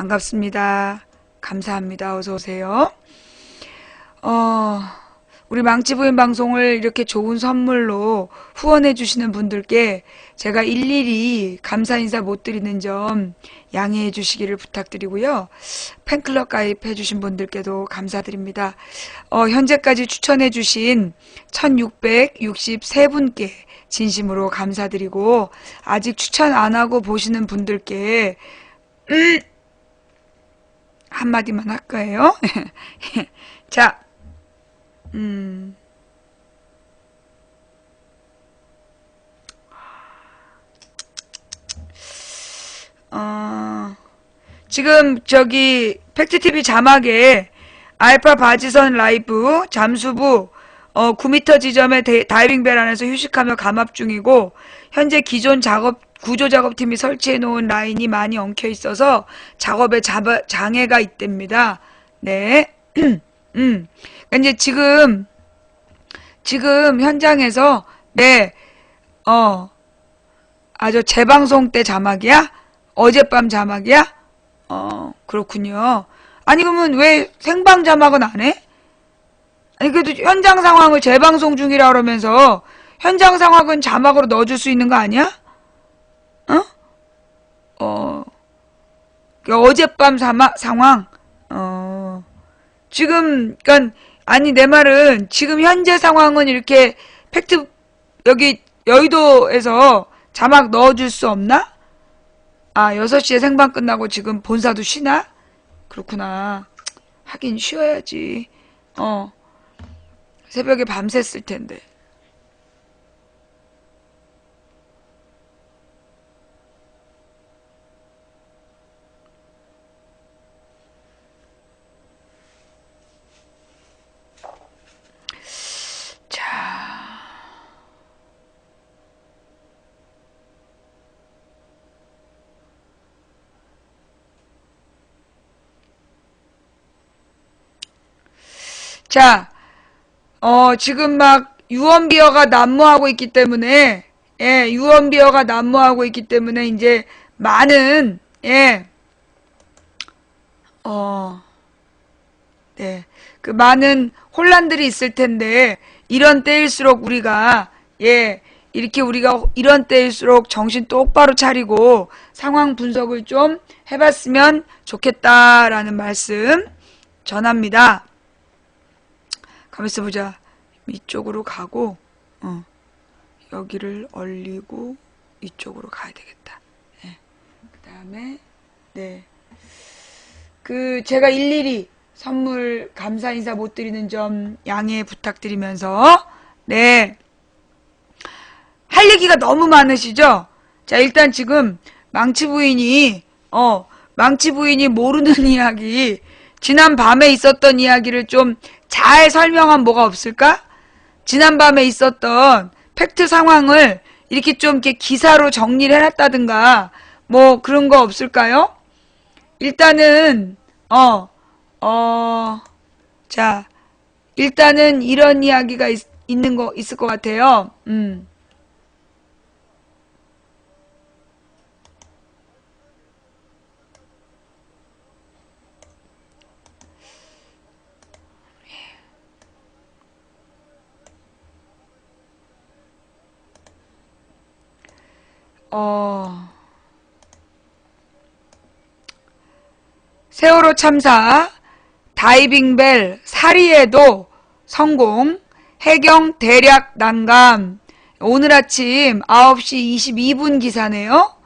반갑습니다. 감사합니다. 어서 오세요. 우리 망치부인 방송을 이렇게 좋은 선물로 후원해 주시는 분들께 제가 일일이 감사 인사 못 드리는 점 양해해 주시기를 부탁드리고요. 팬클럽 가입해 주신 분들께도 감사드립니다. 현재까지 추천해 주신 1663분께 진심으로 감사드리고, 아직 추천 안 하고 보시는 분들께 한마디만 할 거예요. 자, 지금 저기 팩트TV 자막에 알파 바지선 라이브 잠수부 9m 지점에 다이빙벨 안에서 휴식하며 감압 중이고, 현재 기존 구조 작업팀이 설치해 놓은 라인이 많이 엉켜 있어서 작업에 장애가 있답니다. 네. 이제 지금 현장에서 아주 재방송 때 자막이야? 어젯밤 자막이야? 그렇군요. 아니, 그러면 왜 생방 자막은 안 해? 아니, 그래도 현장 상황을 재방송 중이라 그러면서 현장 상황은 자막으로 넣어줄 수 있는 거 아니야? 어젯밤 상황? 지금, 그니까, 아니, 내 말은 지금 현재 상황은 이렇게 팩트, 여기 여의도에서 자막 넣어줄 수 없나? 6시에 생방 끝나고 지금 본사도 쉬나? 그렇구나. 하긴 쉬어야지. 새벽에 밤샜을 텐데. 자, 지금 막 유언비어가 난무하고 있기 때문에, 유언비어가 난무하고 있기 때문에 이제 많은, 그 많은 혼란들이 있을 텐데, 이런 때일수록 우리가, 이런 때일수록 정신 똑바로 차리고 상황 분석을 좀 해봤으면 좋겠다라는 말씀 전합니다. 가만있어 보자. 이쪽으로 가고, 여기를 얼리고 이쪽으로 가야 되겠다. 그 다음에, 제가 일일이 선물 감사 인사 못 드리는 점 양해 부탁드리면서, 할 얘기가 너무 많으시죠? 자, 일단 지금 망치 부인이 모르는 이야기, 지난 밤에 있었던 이야기를 좀 잘 설명한 뭐가 없을까? 지난밤에 있었던 팩트 상황을 이렇게 좀 이렇게 기사로 정리를 해놨다든가 뭐 그런 거 없을까요? 일단은 자, 일단은 이런 이야기가 있을 것 같아요. 세월호 참사, 다이빙벨 사리에도 성공, 해경 대략 난감. 오늘 아침 9시 22분 기사네요.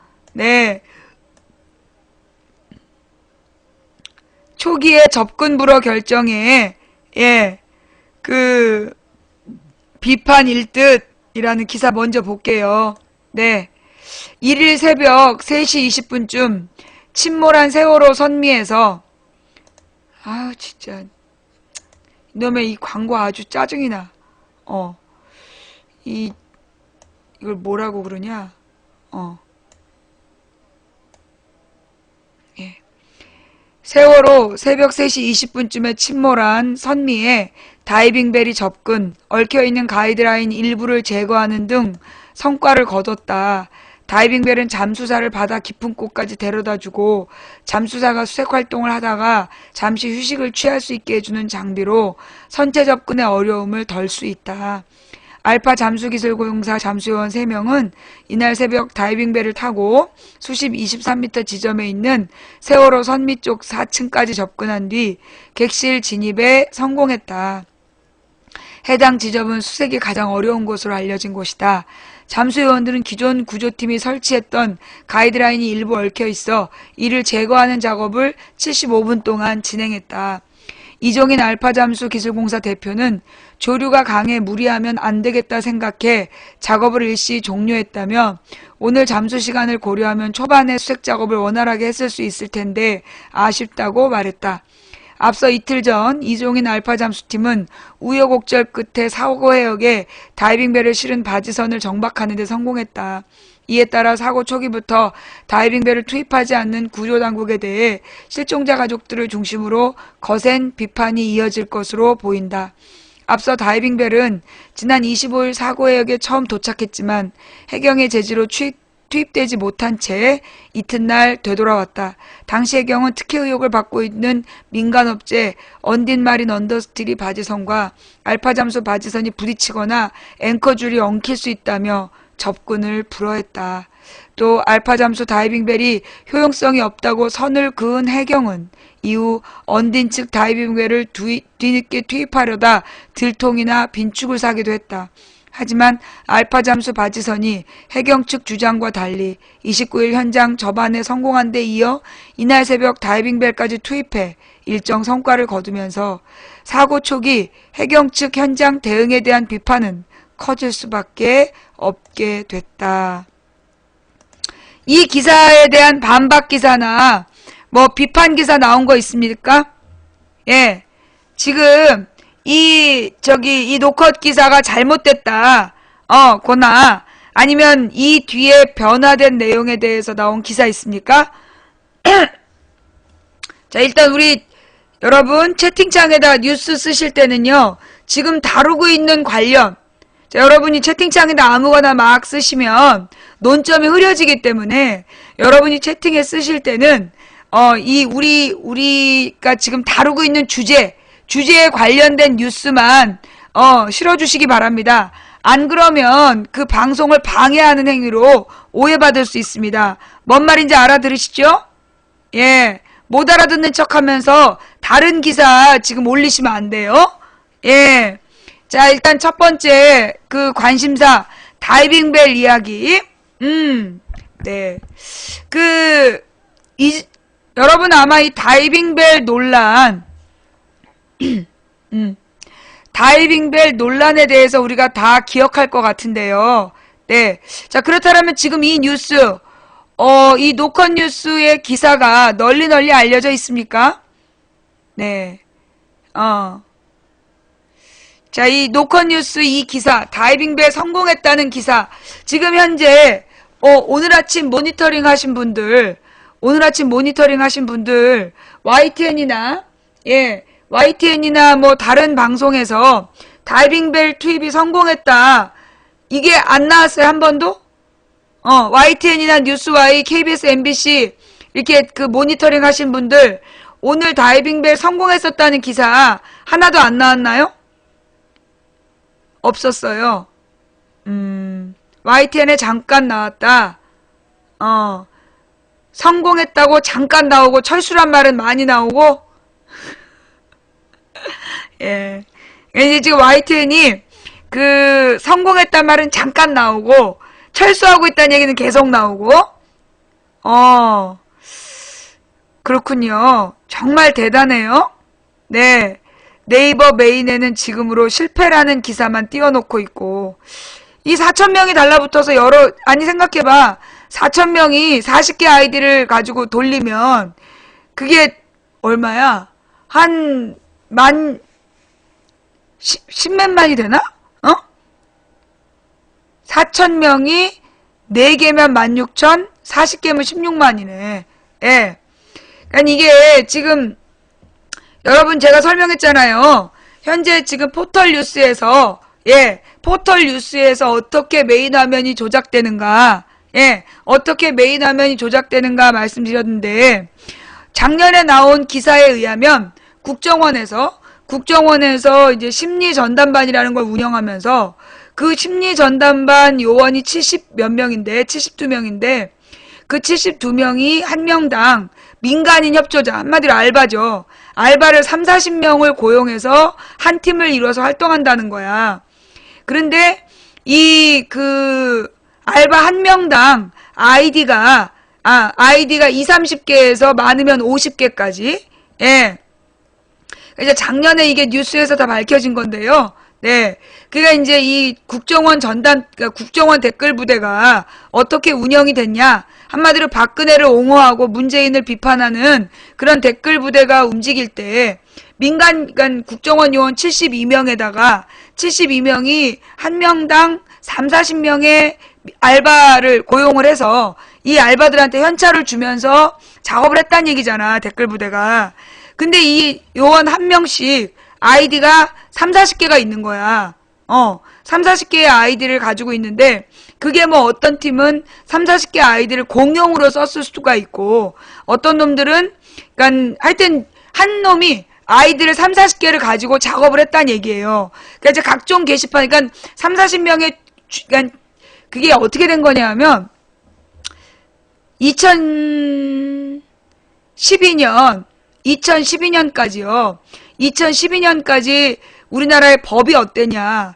초기에 접근 불허 결정에, 비판 일듯이라는 기사 먼저 볼게요. 1일 새벽 3시 20분쯤 침몰한 세월호 선미에서, 진짜 이놈의 이 광고 아주 짜증이 나. 이걸 뭐라고 그러냐? 세월호 새벽 3시 20분쯤에 침몰한 선미에 다이빙벨이 접근, 얽혀있는 가이드라인 일부를 제거하는 등 성과를 거뒀다. 다이빙벨은 잠수사를 바다 깊은 곳까지 데려다주고 잠수사가 수색활동을 하다가 잠시 휴식을 취할 수 있게 해주는 장비로 선체 접근의 어려움을 덜 수 있다. 알파 잠수기술공사 잠수요원 3명은 이날 새벽 다이빙벨을 타고 수심 23m 지점에 있는 세월호 선미 쪽 4층까지 접근한 뒤 객실 진입에 성공했다. 해당 지점은 수색이 가장 어려운 곳으로 알려진 곳이다. 잠수요원들은 기존 구조팀이 설치했던 가이드라인이 일부 얽혀 있어 이를 제거하는 작업을 75분 동안 진행했다. 이종인 알파잠수기술공사 대표는 조류가 강해 무리하면 안 되겠다 생각해 작업을 일시 종료했다며 오늘 잠수 시간을 고려하면 초반에 수색 작업을 원활하게 했을 수 있을 텐데 아쉽다고 말했다. 앞서 이틀 전 이종인 알파잠수팀은 우여곡절 끝에 사고 해역에 다이빙벨을 실은 바지선을 정박하는 데 성공했다. 이에 따라 사고 초기부터 다이빙벨을 투입하지 않는 구조당국에 대해 실종자 가족들을 중심으로 거센 비판이 이어질 것으로 보인다. 앞서 다이빙벨은 지난 25일 사고 해역에 처음 도착했지만 해경의 제지로 투입되지 못한 채 이튿날 되돌아왔다. 당시 해경은 특혜 의혹을 받고 있는 민간업체 언딘마린 언더스틸이 바지선과 알파잠수 바지선이 부딪히거나 앵커줄이 엉킬 수 있다며 접근을 불허했다. 또 알파잠수 다이빙벨이 효용성이 없다고 선을 그은 해경은 이후 언딘 측 다이빙벨을 뒤늦게 투입하려다 들통이나 빈축을 사기도 했다. 하지만 알파잠수 바지선이 해경 측 주장과 달리 29일 현장 접안에 성공한 데 이어 이날 새벽 다이빙벨까지 투입해 일정 성과를 거두면서 사고 초기 해경 측 현장 대응에 대한 비판은 커질 수밖에 없게 됐다. 이 기사에 대한 반박 기사나 뭐 비판 기사 나온 거 있습니까? 예. 지금 이 노컷 기사가 잘못됐다. 거나 아니면 이 뒤에 변화된 내용에 대해서 나온 기사 있습니까? 자, 일단 우리 여러분 채팅창에다 뉴스 쓰실 때는요. 지금 다루고 있는 관련 자, 여러분이 채팅창에다 아무거나 막 쓰시면 논점이 흐려지기 때문에 여러분이 채팅에 쓰실 때는 우리가 지금 다루고 있는 주제에 관련된 뉴스만 실어주시기 바랍니다. 안 그러면 그 방송을 방해하는 행위로 오해받을 수 있습니다. 뭔 말인지 알아들으시죠? 예, 못 알아듣는 척하면서 다른 기사 지금 올리시면 안 돼요. 예. 자, 일단 첫 번째 그 관심사 다이빙벨 이야기. 네. 여러분 아마 이 다이빙벨 논란 다이빙벨 논란에 대해서 우리가 다 기억할 것 같은데요. 네. 자, 그렇다면 지금 이 뉴스 이 노컷 뉴스의 기사가 널리 알려져 있습니까? 네. 자, 이 노컷 뉴스 이 기사, 다이빙벨 성공했다는 기사, 지금 현재, 오늘 아침 모니터링 하신 분들, YTN이나 뭐 다른 방송에서 다이빙벨 투입이 성공했다. 이게 안 나왔어요, 한 번도? YTN이나 뉴스Y, KBS, MBC, 이렇게 그 모니터링 하신 분들, 오늘 다이빙벨 성공했었다는 기사 하나도 안 나왔나요? 없었어요. YTN에 잠깐 나왔다. 성공했다고 잠깐 나오고 철수란 말은 많이 나오고 예. 이제 지금 YTN이 그 성공했단 말은 잠깐 나오고 철수하고 있다는 얘기는 계속 나오고 그렇군요. 정말 대단해요. 네. 네이버 메인에는 지금으로 실패라는 기사만 띄워놓고 있고 이 4,000명이 달라붙어서 아니 생각해봐. 4,000명이 40개 아이디를 가지고 돌리면 그게 얼마야? 한 10몇만이 되나? 4,000명이 4개면 16,000, 40개면 16만이네. 예. 그러니까 이게 지금 여러분 제가 설명했잖아요. 현재 지금 포털 뉴스에서 어떻게 메인 화면이 조작되는가. 예, 어떻게 메인 화면이 조작되는가 말씀드렸는데, 작년에 나온 기사에 의하면 국정원에서 이제 심리 전담반이라는 걸 운영하면서 그 심리 전담반 요원이 70 몇 명인데, 72명인데, 그 72명이 한 명당 민간인 협조자, 한마디로 알바죠. 알바를 3, 40명을 고용해서 한 팀을 이뤄서 활동한다는 거야. 그런데 알바 한 명당 아이디가 2, 30개에서 많으면 50개까지. 예. 이제 작년에 이게 뉴스에서 다 밝혀진 건데요. 네. 그러니까 이제 이 그러니까 국정원 댓글 부대가 어떻게 운영이 됐냐. 한마디로 박근혜를 옹호하고 문재인을 비판하는 그런 댓글 부대가 움직일 때 그러니까 국정원 요원 72명에다가 72명이 한 명당 3, 40명의 알바를 고용을 해서 이 알바들한테 현찰을 주면서 작업을 했다는 얘기잖아, 댓글 부대가. 근데 이 요원 한 명씩 아이디가 3, 40개가 있는 거야. 3, 40개의 아이디를 가지고 있는데, 그게 뭐 어떤 팀은 3, 40개 아이디를 공용으로 썼을 수가 있고, 어떤 놈들은, 그러니까 하여튼 한 놈이 아이디를 3, 40개를 가지고 작업을 했다는 얘기예요. 그러니까 이제 각종 게시판, 그러니까 3, 40명의, 그러니까 그게 어떻게 된 거냐 하면, 2012년까지요. 2012년까지 우리나라의 법이 어땠냐.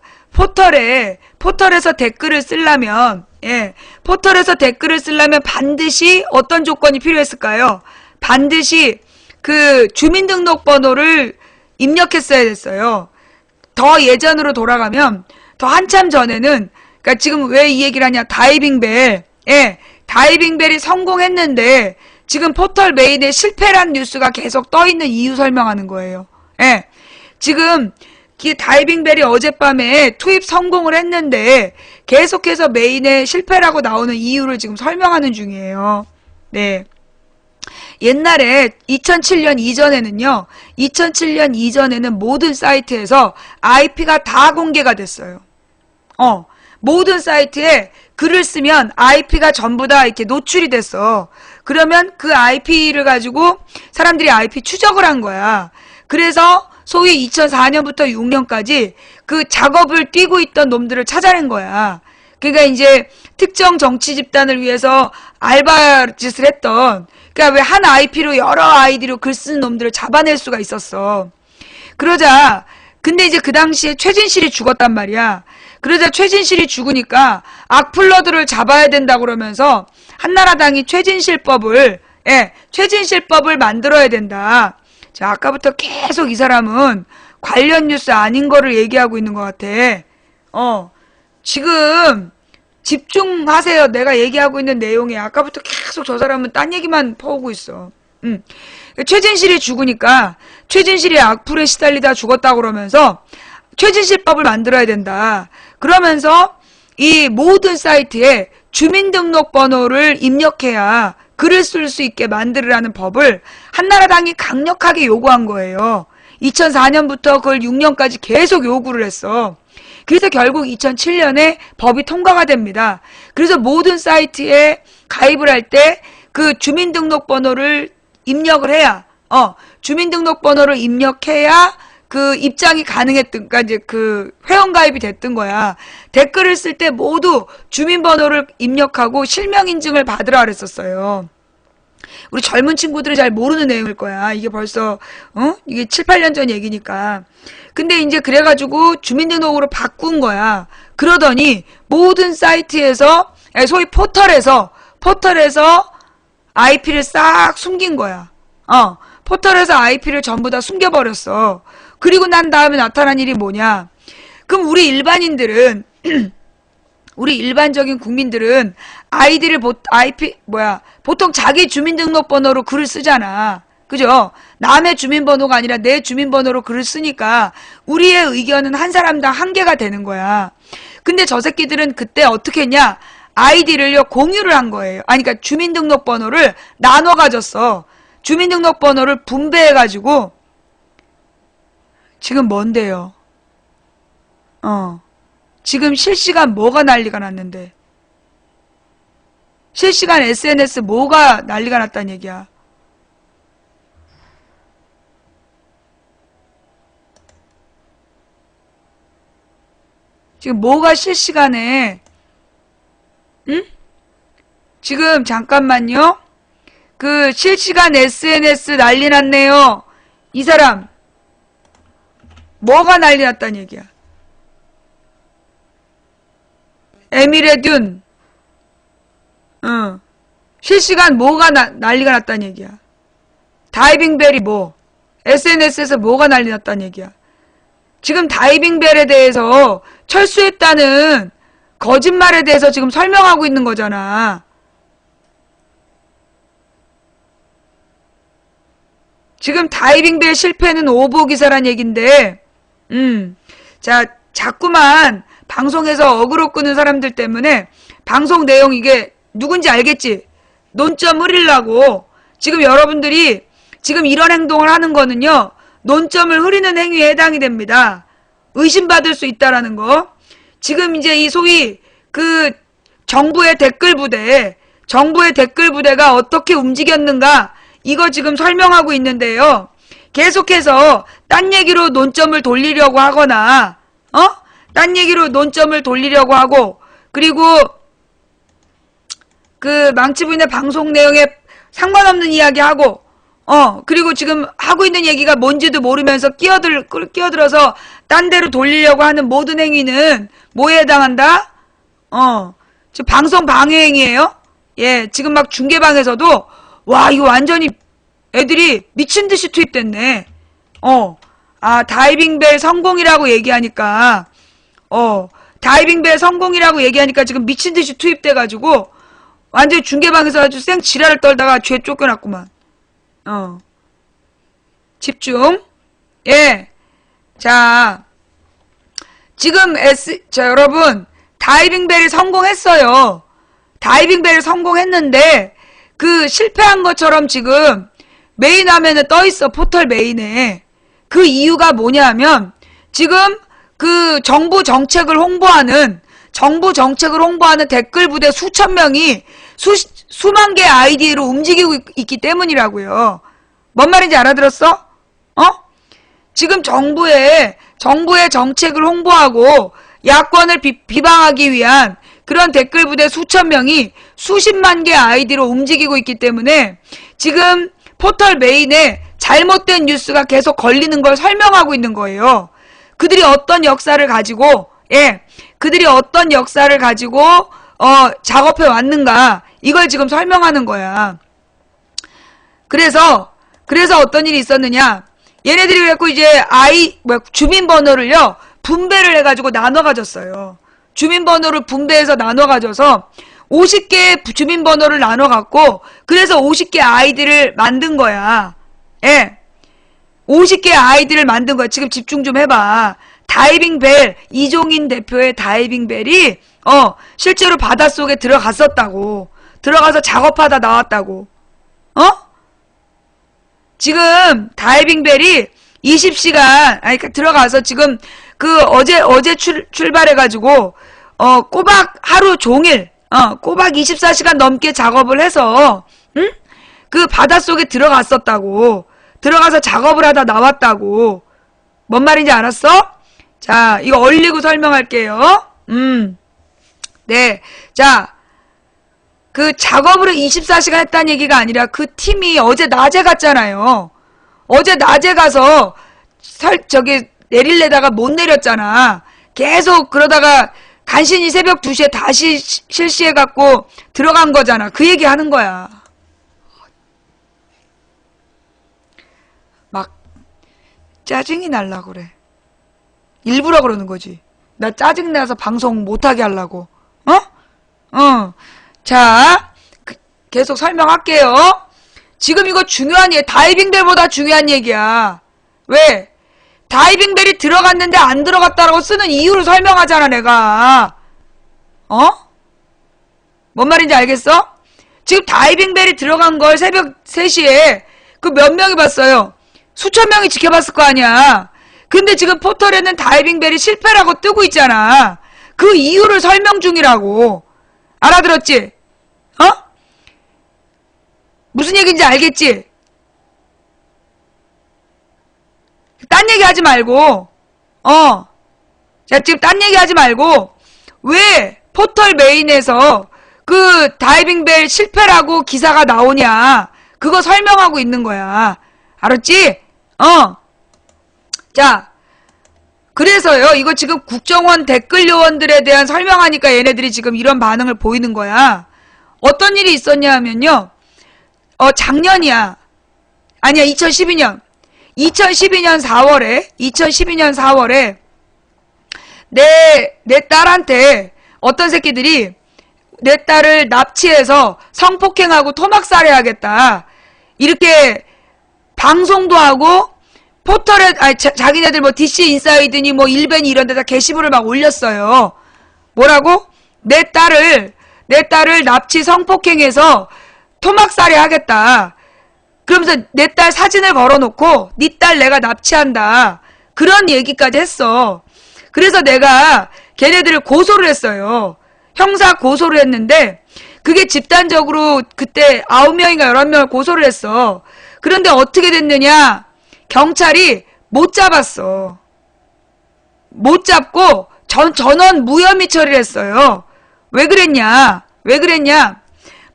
포털에서 댓글을 쓰려면, 예, 포털에서 댓글을 쓰려면 반드시 어떤 조건이 필요했을까요? 반드시 그 주민등록번호를 입력했어야 됐어요. 더 예전으로 돌아가면, 더 한참 전에는, 그러니까 지금 왜 이 얘기를 하냐, 다이빙벨, 예, 다이빙벨이 성공했는데, 지금 포털 메인에 실패란 뉴스가 계속 떠있는 이유 설명하는 거예요. 예. 지금 다이빙벨이 어젯밤에 투입 성공을 했는데 계속해서 메인에 실패라고 나오는 이유를 지금 설명하는 중이에요. 네. 옛날에 2007년 이전에는 모든 사이트에서 IP가 다 공개가 됐어요. 모든 사이트에 글을 쓰면 IP가 전부 다 이렇게 노출이 됐어. 그러면 그 IP를 가지고 사람들이 IP 추적을 한 거야. 그래서 소위 2004년부터 6년까지 그 작업을 뛰고 있던 놈들을 찾아낸 거야. 그러니까 이제 특정 정치 집단을 위해서 알바 짓을 했던, 그러니까 왜 한 IP로 여러 아이디로 글 쓰는 놈들을 잡아낼 수가 있었어. 그러자, 근데 이제 그 당시에 최진실이 죽었단 말이야. 그러자 최진실이 죽으니까 악플러들을 잡아야 된다고 그러면서 한나라당이 최진실법을 만들어야 된다. 자, 아까부터 계속 이 사람은 관련 뉴스 아닌 거를 얘기하고 있는 것 같아. 지금 집중하세요. 내가 얘기하고 있는 내용에. 아까부터 계속 저 사람은 딴 얘기만 퍼오고 있어. 최진실이 죽으니까 최진실이 악플에 시달리다 죽었다고 그러면서 최진실법을 만들어야 된다. 그러면서 이 모든 사이트에 주민등록번호를 입력해야 글을 쓸 수 있게 만들으라는 법을 한나라당이 강력하게 요구한 거예요. 2004년부터 그걸 6년까지 계속 요구를 했어. 그래서 결국 2007년에 법이 통과가 됩니다. 그래서 모든 사이트에 가입을 할 때 그 주민등록번호를 입력을 해야, 주민등록번호를 입력해야 그 입장이 가능했던, 그러니까 이제 그 회원가입이 됐던 거야. 댓글을 쓸 때 모두 주민번호를 입력하고 실명인증을 받으라 그랬었어요. 우리 젊은 친구들은 잘 모르는 내용일 거야. 이게 벌써, 이게 7, 8년 전 얘기니까. 근데 이제 그래가지고 주민등록으로 바꾼 거야. 그러더니 모든 사이트에서, 소위 포털에서 IP를 싹 숨긴 거야. 포털에서 IP를 전부 다 숨겨버렸어. 그리고 난 다음에 나타난 일이 뭐냐. 그럼 우리 일반적인 국민들은 보통 자기 주민등록번호로 글을 쓰잖아. 그죠? 남의 주민번호가 아니라 내 주민번호로 글을 쓰니까 우리의 의견은 한 사람당 한 개가 되는 거야. 근데 저 새끼들은 그때 어떻게 했냐? 아이디를요, 공유를 한 거예요. 그러니까 주민등록번호를 나눠 가졌어. 주민등록번호를 분배해가지고, 지금 뭔데요? 지금 실시간 뭐가 난리가 났는데. 실시간 SNS 뭐가 난리가 났다는 얘기야. 지금 뭐가 실시간에, 응? 지금 잠깐만요. 그 실시간 SNS 난리 났네요. 이 사람 뭐가 난리 났다는 얘기야. 에미레듐 실시간 뭐가 난리가 났다는 얘기야. 다이빙벨이 뭐 SNS에서 뭐가 난리 났다는 얘기야. 지금 다이빙벨에 대해서 철수했다는 거짓말에 대해서 지금 설명하고 있는 거잖아. 지금 다이빙벨 실패는 오보기사란 얘긴데, 자, 자꾸만 방송에서 어그로 끄는 사람들 때문에 방송 내용 이게 누군지 알겠지? 논점 흐리려고 지금 여러분들이 지금 이런 행동을 하는 거는요, 논점을 흐리는 행위에 해당이 됩니다. 의심받을 수 있다라는 거. 지금 이제 이 소위 그 정부의 댓글 부대가 어떻게 움직였는가, 이거 지금 설명하고 있는데요. 계속해서 딴 얘기로 논점을 돌리려고 하거나, 딴 얘기로 논점을 돌리려고 하고, 그리고 그 망치부인의 방송 내용에 상관없는 이야기 하고, 그리고 지금 하고 있는 얘기가 뭔지도 모르면서 끼어들어서 딴 데로 돌리려고 하는 모든 행위는 뭐에 해당한다? 지금 방송 방해 행위예요? 예, 지금 막 중계방에서도 와, 이거 완전히 애들이 미친 듯이 투입됐네. 다이빙벨 성공이라고 얘기하니까, 다이빙벨 성공이라고 얘기하니까 지금 미친 듯이 투입돼가지고, 완전히 중계방에서 아주 쌩 지랄을 떨다가 죄 쫓겨났구만. 집중. 예. 자, 지금 자, 여러분, 다이빙벨이 성공했어요. 다이빙벨을 성공했는데, 그 실패한 것처럼 지금 메인 화면에 떠있어. 포털 메인에. 그 이유가 뭐냐 하면 지금 그 정부 정책을 홍보하는 댓글 부대 수천 명이 수만 개의 아이디로 움직이고 있기 때문이라고요. 뭔 말인지 알아들었어? 지금 정부의 정책을 홍보하고 야권을 비방하기 위한 그런 댓글 부대 수천 명이 수십만 개의 아이디로 움직이고 있기 때문에 지금 포털 메인에 잘못된 뉴스가 계속 걸리는 걸 설명하고 있는 거예요. 그들이 어떤 역사를 가지고 작업해 왔는가, 이걸 지금 설명하는 거야. 그래서 어떤 일이 있었느냐, 얘네들이 그래갖고 이제 주민번호를요 분배를 해가지고 나눠 가졌어요. 주민번호를 분배해서 나눠 가져서 50개의 주민번호를 나눠 갖고, 그래서 50개 아이디를 만든 거야. 예. 50개 아이디를 만든 거야. 지금 집중 좀 해봐. 다이빙벨, 이종인 대표의 다이빙벨이 실제로 바닷속에 들어갔었다고. 들어가서 작업하다 나왔다고. 지금 다이빙벨이 20시간 그러니까 들어가서 지금 그 어제 출발해가지고 꼬박 하루 종일 꼬박 24시간 넘게 작업을 해서 그 바닷속에 들어갔었다고. 들어가서 작업을 하다 나왔다고. 뭔 말인지 알았어? 자, 이거 얼리고 설명할게요. 네. 자, 그 작업을 24시간 했다는 얘기가 아니라 그 팀이 어제 낮에 갔잖아요. 어제 낮에 가서 내릴래다가 못 내렸잖아. 계속 그러다가 간신히 새벽 2시에 다시 실시해갖고 들어간 거잖아. 그 얘기 하는 거야. 막 짜증이 날라 그래. 일부러 그러는 거지. 나 짜증나서 방송 못하게 하려고. 자, 계속 설명할게요. 지금 이거 중요한 얘기, 다이빙벨보다 중요한 얘기야. 왜? 다이빙벨이 들어갔는데 안 들어갔다라고 쓰는 이유를 설명하잖아, 내가. 뭔 말인지 알겠어? 지금 다이빙벨이 들어간 걸 새벽 3시에 그 몇 명이 봤어요? 수천 명이 지켜봤을 거 아니야. 근데 지금 포털에는 다이빙벨이 실패라고 뜨고 있잖아. 그 이유를 설명 중이라고. 알아들었지? 무슨 얘기인지 알겠지? 딴 얘기 하지 말고, 자, 지금 딴 얘기 하지 말고, 왜 포털 메인에서 그 다이빙벨 실패라고 기사가 나오냐. 그거 설명하고 있는 거야. 알았지? 자, 그래서요, 이거 지금 국정원 댓글 요원들에 대한 설명하니까 얘네들이 지금 이런 반응을 보이는 거야. 어떤 일이 있었냐 하면요, 작년이야. 아니야, 2012년. 2012년 4월에, 내 딸한테 어떤 새끼들이 내 딸을 납치해서 성폭행하고 토막살해하겠다. 이렇게 방송도 하고, 포털에, 자기네들 뭐 DC 인사이드니 뭐 일벤이 이런 데다 게시물을 막 올렸어요. 뭐라고? 내 딸을 납치 성폭행해서 토막살해하겠다. 그러면서 내 딸 사진을 걸어놓고 네 딸 내가 납치한다. 그런 얘기까지 했어. 그래서 내가 걔네들을 고소를 했어요. 형사 고소를 했는데 그게 집단적으로 그때 9명인가 11명을 고소를 했어. 그런데 어떻게 됐느냐? 경찰이 못 잡았어. 못 잡고 전원 무혐의 처리를 했어요. 왜 그랬냐?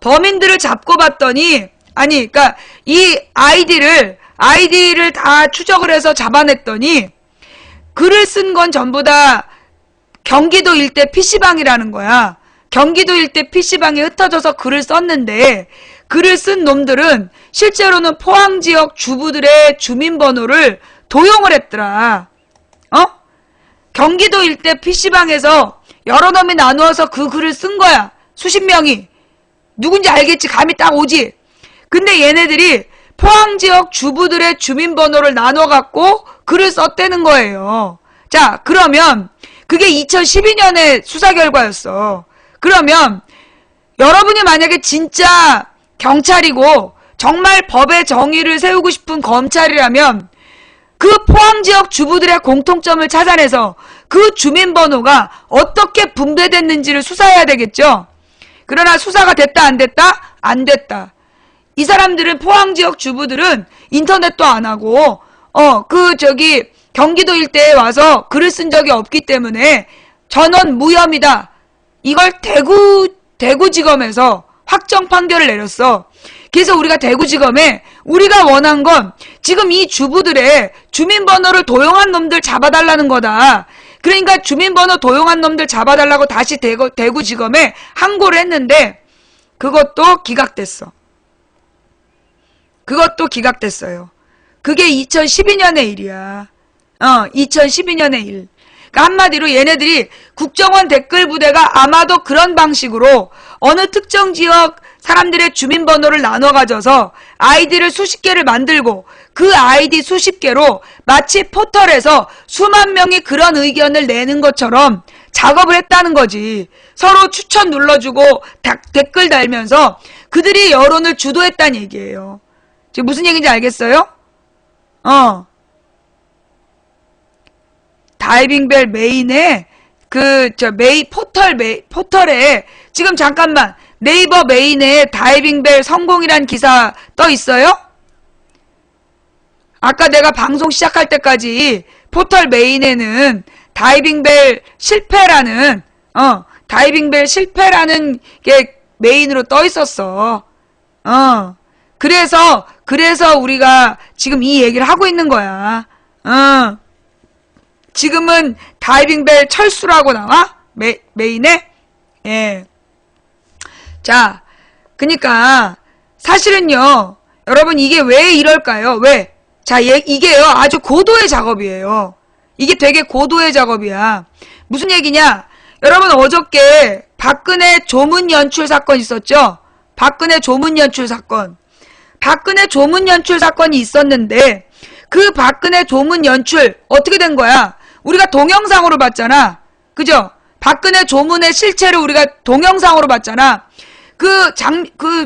범인들을 잡고 봤더니 그러니까 이 아이디를 다 추적을 해서 잡아냈더니 글을 쓴 건 전부 다 경기도 일대 PC방이라는 거야. 경기도 일대 PC방에 흩어져서 글을 썼는데 글을 쓴 놈들은 실제로는 포항 지역 주부들의 주민번호를 도용을 했더라. 경기도 일대 PC방에서 여러 놈이 나누어서 그 글을 쓴 거야. 수십 명이. 누군지 알겠지? 감이 딱 오지? 근데 얘네들이 포항 지역 주부들의 주민번호를 나눠갖고 글을 썼다는 거예요. 자, 그러면 그게 2012년의 수사 결과였어. 그러면 여러분이 만약에 진짜 경찰이고 정말 법의 정의를 세우고 싶은 검찰이라면 그 포항 지역 주부들의 공통점을 찾아내서 그 주민번호가 어떻게 분배됐는지를 수사해야 되겠죠. 그러나 수사가 됐다 안 됐다? 안 됐다. 이 사람들은 포항 지역 주부들은 인터넷도 안 하고 경기도 일대에 와서 글을 쓴 적이 없기 때문에 전원 무혐의다. 이걸 대구지검에서 확정 판결을 내렸어. 그래서 우리가 대구지검에 우리가 원한 건 지금 이 주부들의 주민번호를 도용한 놈들 잡아달라는 거다. 그러니까 주민번호 도용한 놈들 잡아달라고 다시 대구지검에 항고를 했는데 그것도 기각됐어. 그것도 기각됐어요. 그게 2012년의 일이야. 2012년의 일. 그러니까 한마디로 얘네들이 국정원 댓글 부대가 아마도 그런 방식으로 어느 특정 지역 사람들의 주민번호를 나눠 가져서 아이디를 수십 개를 만들고 그 아이디 수십 개로 마치 포털에서 수만 명이 그런 의견을 내는 것처럼 작업을 했다는 거지. 서로 추천 눌러주고 댓글 달면서 그들이 여론을 주도했다는 얘기예요. 지금 무슨 얘기인지 알겠어요? 다이빙벨 메인에 포털에 지금 잠깐만 네이버 메인에 다이빙벨 성공이란 기사 떠 있어요? 아까 내가 방송 시작할 때까지 포털 메인에는 다이빙벨 실패라는 게 메인으로 떠 있었어. 그래서 우리가 지금 이 얘기를 하고 있는 거야. 지금은 다이빙벨 철수라고 나와? 메인에? 예. 자, 그니까, 사실은요, 여러분, 이게 왜 이럴까요? 왜? 자, 이게요, 아주 고도의 작업이에요. 이게 되게 고도의 작업이야. 무슨 얘기냐? 여러분, 어저께 박근혜 조문 연출 사건 있었죠? 박근혜 조문 연출 사건이 있었는데, 그 박근혜 조문 연출, 어떻게 된 거야? 우리가 동영상으로 봤잖아. 그죠? 박근혜 조문의 실체를 우리가 동영상으로 봤잖아. 그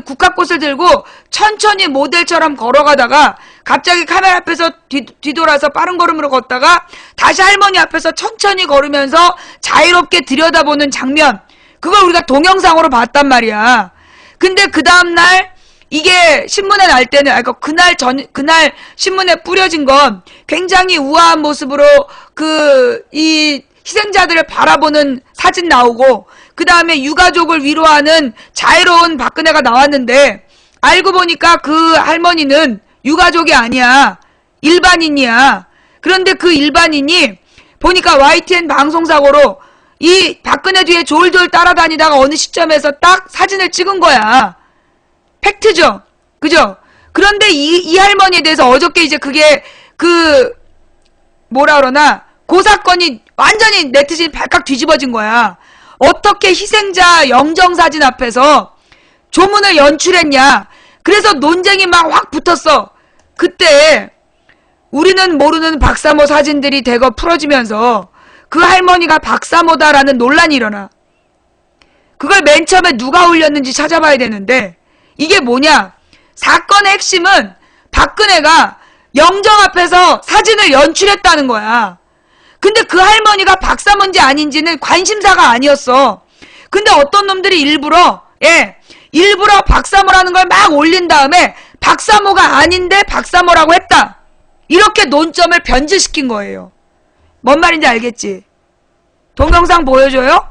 국화꽃을 들고 천천히 모델처럼 걸어가다가 갑자기 카메라 앞에서 뒤돌아서 빠른 걸음으로 걷다가 다시 할머니 앞에서 천천히 걸으면서 자유롭게 들여다보는 장면. 그걸 우리가 동영상으로 봤단 말이야. 근데 그 다음날 이게 신문에 날 때는, 그러니까 그날 신문에 뿌려진 건 굉장히 우아한 모습으로 이 희생자들을 바라보는 사진 나오고, 그 다음에 유가족을 위로하는 자애로운 박근혜가 나왔는데, 알고 보니까 그 할머니는 유가족이 아니야. 일반인이야. 그런데 그 일반인이 보니까 YTN 방송사고로 이 박근혜 뒤에 졸졸 따라다니다가 어느 시점에서 딱 사진을 찍은 거야. 팩트죠? 그죠? 그런데 이 할머니에 대해서 어저께 이제 그게 뭐라 그러나, 그 사건이 완전히 네티즌이 발칵 뒤집어진 거야. 어떻게 희생자 영정사진 앞에서 조문을 연출했냐. 그래서 논쟁이 막 확 붙었어. 그때 우리는 모르는 박사모 사진들이 대거 풀어지면서 그 할머니가 박사모다라는 논란이 일어나. 그걸 맨 처음에 누가 올렸는지 찾아봐야 되는데, 이게 뭐냐? 사건의 핵심은 박근혜가 영정 앞에서 사진을 연출했다는 거야. 근데 그 할머니가 박사모인지 아닌지는 관심사가 아니었어. 근데 어떤 놈들이 일부러 박사모라는 걸 막 올린 다음에 박사모가 아닌데 박사모라고 했다. 이렇게 논점을 변질시킨 거예요. 뭔 말인지 알겠지? 동영상 보여줘요?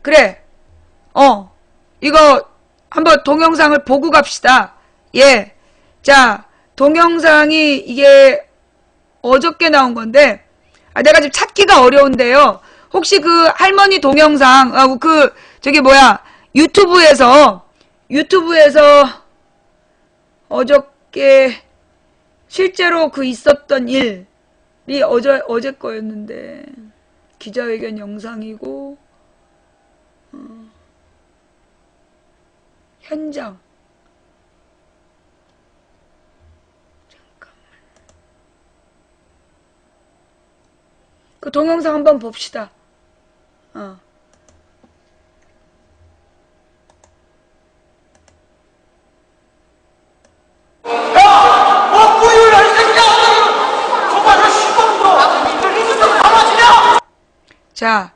그래. 이거 한번 동영상을 보고 갑시다. 예. 자, 동영상이 이게 어저께 나온 건데, 내가 지금 찾기가 어려운데요. 혹시 그 할머니 동영상, 유튜브에서 어저께 실제로 있었던 일이 어제 거였는데, 기자회견 영상이고, 현장. 잠깐만. 그 동영상 한번 봅시다. 자,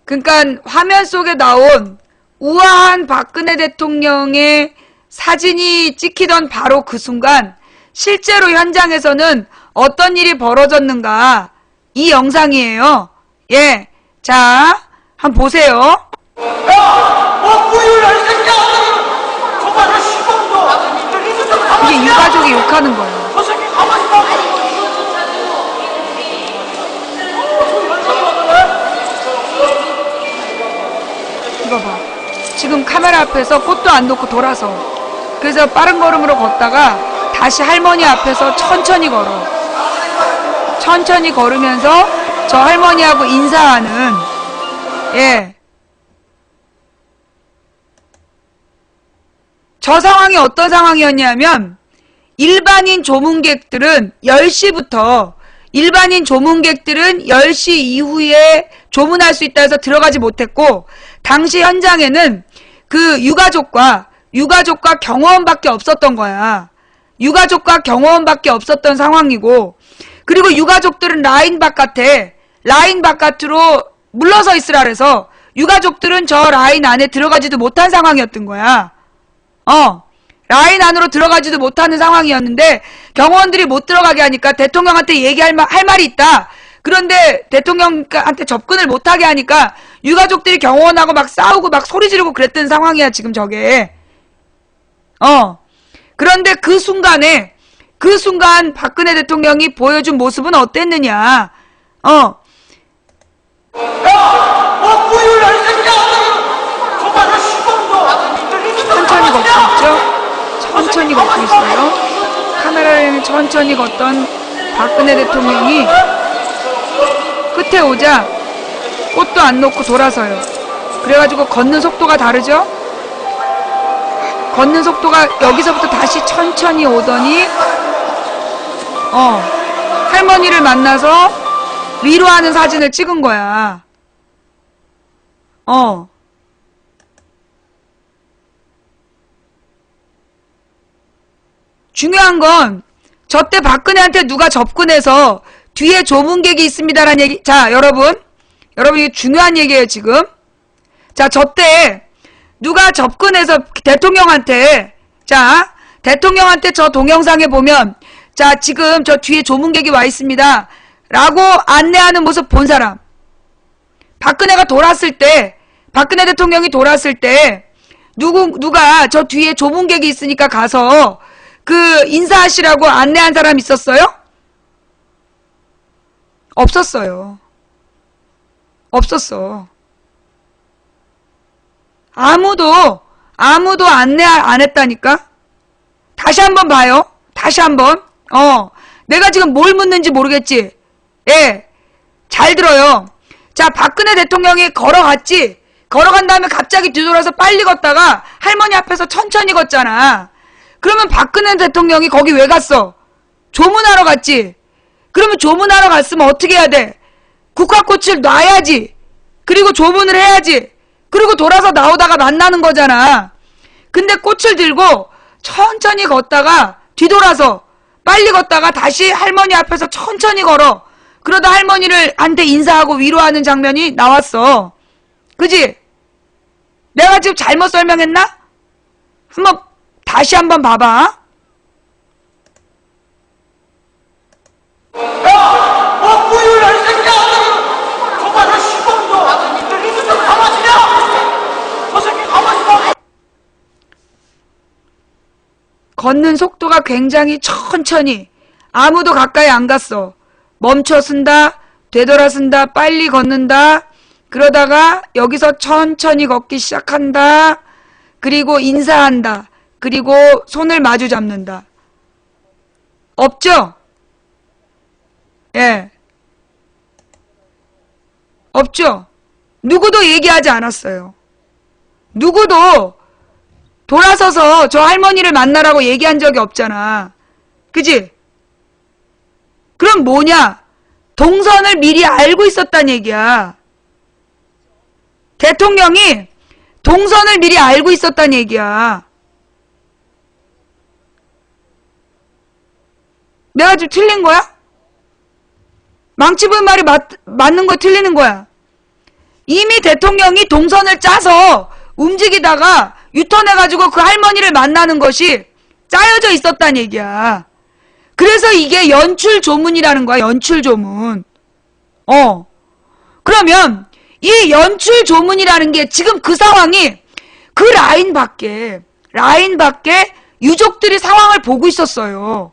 그러니까 화면 속에 나온 우아한 박근혜 대통령의 사진이 찍히던 바로 그 순간 실제로 현장에서는 어떤 일이 벌어졌는가, 이 영상이에요. 예, 자, 한번 보세요. 이게 유가족이 욕하는 거예요. 이거 봐. 지금 카메라 앞에서 꽃도 안 놓고 돌아서, 그래서 빠른 걸음으로 걷다가 다시 할머니 앞에서 천천히 걸어. 천천히 걸으면서 저 할머니하고 인사하는, 예. 저 상황이 어떤 상황이었냐면, 일반인 조문객들은 10시 이후에 조문할 수 있다 해서 들어가지 못했고, 당시 현장에는 그 유가족과 경호원밖에 없었던 거야. 유가족과 경호원밖에 없었던 상황이고, 그리고 유가족들은 라인 바깥으로 물러서 있으라 그래서 유가족들은 저 라인 안에 들어가지도 못한 상황이었던 거야. 라인 안으로 들어가지도 못하는 상황이었는데, 경호원들이 못 들어가게 하니까 대통령한테 얘기할 할 말이 있다. 그런데 대통령한테 접근을 못하게 하니까 유가족들이 경호원하고 막 싸우고 막 소리 지르고 그랬던 상황이야, 지금 저게. 그런데 그 순간 박근혜 대통령이 보여준 모습은 어땠느냐. 천천히 걷고 있죠? 천천히 걷고 있어요. 카메라에는 천천히 걷던 박근혜 대통령이 끝에 오자 꽃도 안 놓고 돌아서요. 그래가지고 걷는 속도가 다르죠? 걷는 속도가 여기서부터 다시 천천히 오더니 할머니를 만나서 위로하는 사진을 찍은 거야. 중요한 건 저때 박근혜한테 누가 접근해서 뒤에 조문객이 있습니다라는 얘기. 자, 여러분 이게 중요한 얘기예요, 지금. 자, 저때 누가 접근해서 대통령한테 자, 대통령한테 저 동영상에 보면, 자, 지금 저 뒤에 조문객이 와 있습니다. 라고 안내하는 모습 본 사람. 박근혜가 돌았을 때, 박근혜 대통령이 돌았을 때, 누가 저 뒤에 조문객이 있으니까 가서 그 인사하시라고 안내한 사람 있었어요? 없었어요. 없었어. 아무도 안내 안 했다니까? 다시 한번 봐요. 다시 한번. 내가 지금 뭘 묻는지 모르겠지? 예. 잘 들어요. 자, 박근혜 대통령이 걸어갔지? 걸어간 다음에 갑자기 뒤돌아서 빨리 걷다가 할머니 앞에서 천천히 걷잖아. 그러면 박근혜 대통령이 거기 왜 갔어? 조문하러 갔지? 그러면 조문하러 갔으면 어떻게 해야 돼? 국화꽃을 놔야지. 그리고 조문을 해야지. 그리고 돌아서 나오다가 만나는 거잖아. 근데 꽃을 들고 천천히 걷다가 뒤돌아서 빨리 걷다가 다시 할머니 앞에서 천천히 걸어. 그러다 할머니한테 인사하고 위로하는 장면이 나왔어. 그지? 내가 지금 잘못 설명했나? 다시 한번 봐봐. 야! 뭐야, 이 새끼야! 정말 저 시범도! 너 이거 좀 가만히냐! 저 새끼 가만히냐! 걷는 속도가 굉장히 천천히. 아무도 가까이 안 갔어. 멈춰 쓴다, 되돌아 쓴다, 빨리 걷는다. 그러다가 여기서 천천히 걷기 시작한다. 그리고 인사한다. 그리고 손을 마주 잡는다. 없죠? 예. 없죠? 누구도 얘기하지 않았어요. 누구도 돌아서서 저 할머니를 만나라고 얘기한 적이 없잖아. 그지? 그럼 뭐냐? 동선을 미리 알고 있었단 얘기야. 대통령이 동선을 미리 알고 있었단 얘기야. 내가 지금 틀린 거야? 망치 부인 말이 맞는 거 틀리는 거야. 이미 대통령이 동선을 짜서 움직이다가 유턴해가지고 그 할머니를 만나는 것이 짜여져 있었단 얘기야. 그래서 이게 연출 조문이라는 거야. 연출 조문. 그러면 이 연출 조문이라는 게 지금 그 상황이 그 라인 밖에 유족들이 상황을 보고 있었어요.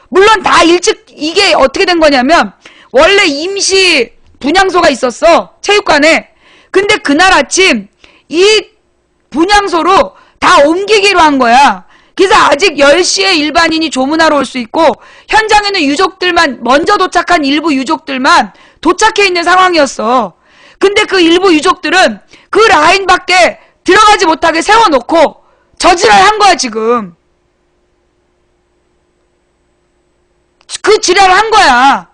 물론 다 일찍 이게 어떻게 된 거냐면 원래 임시 분향소가 있었어. 체육관에. 근데 그날 아침 이 분향소로 다 옮기기로 한 거야. 그래서 아직 10시에 일반인이 조문하러 올 수 있고 현장에는 유족들만 먼저 도착한 일부 유족들만 도착해 있는 상황이었어. 근데 그 일부 유족들은 그 라인 밖에 들어가지 못하게 세워놓고 저지랄 한 거야 지금. 그 지랄 한 거야.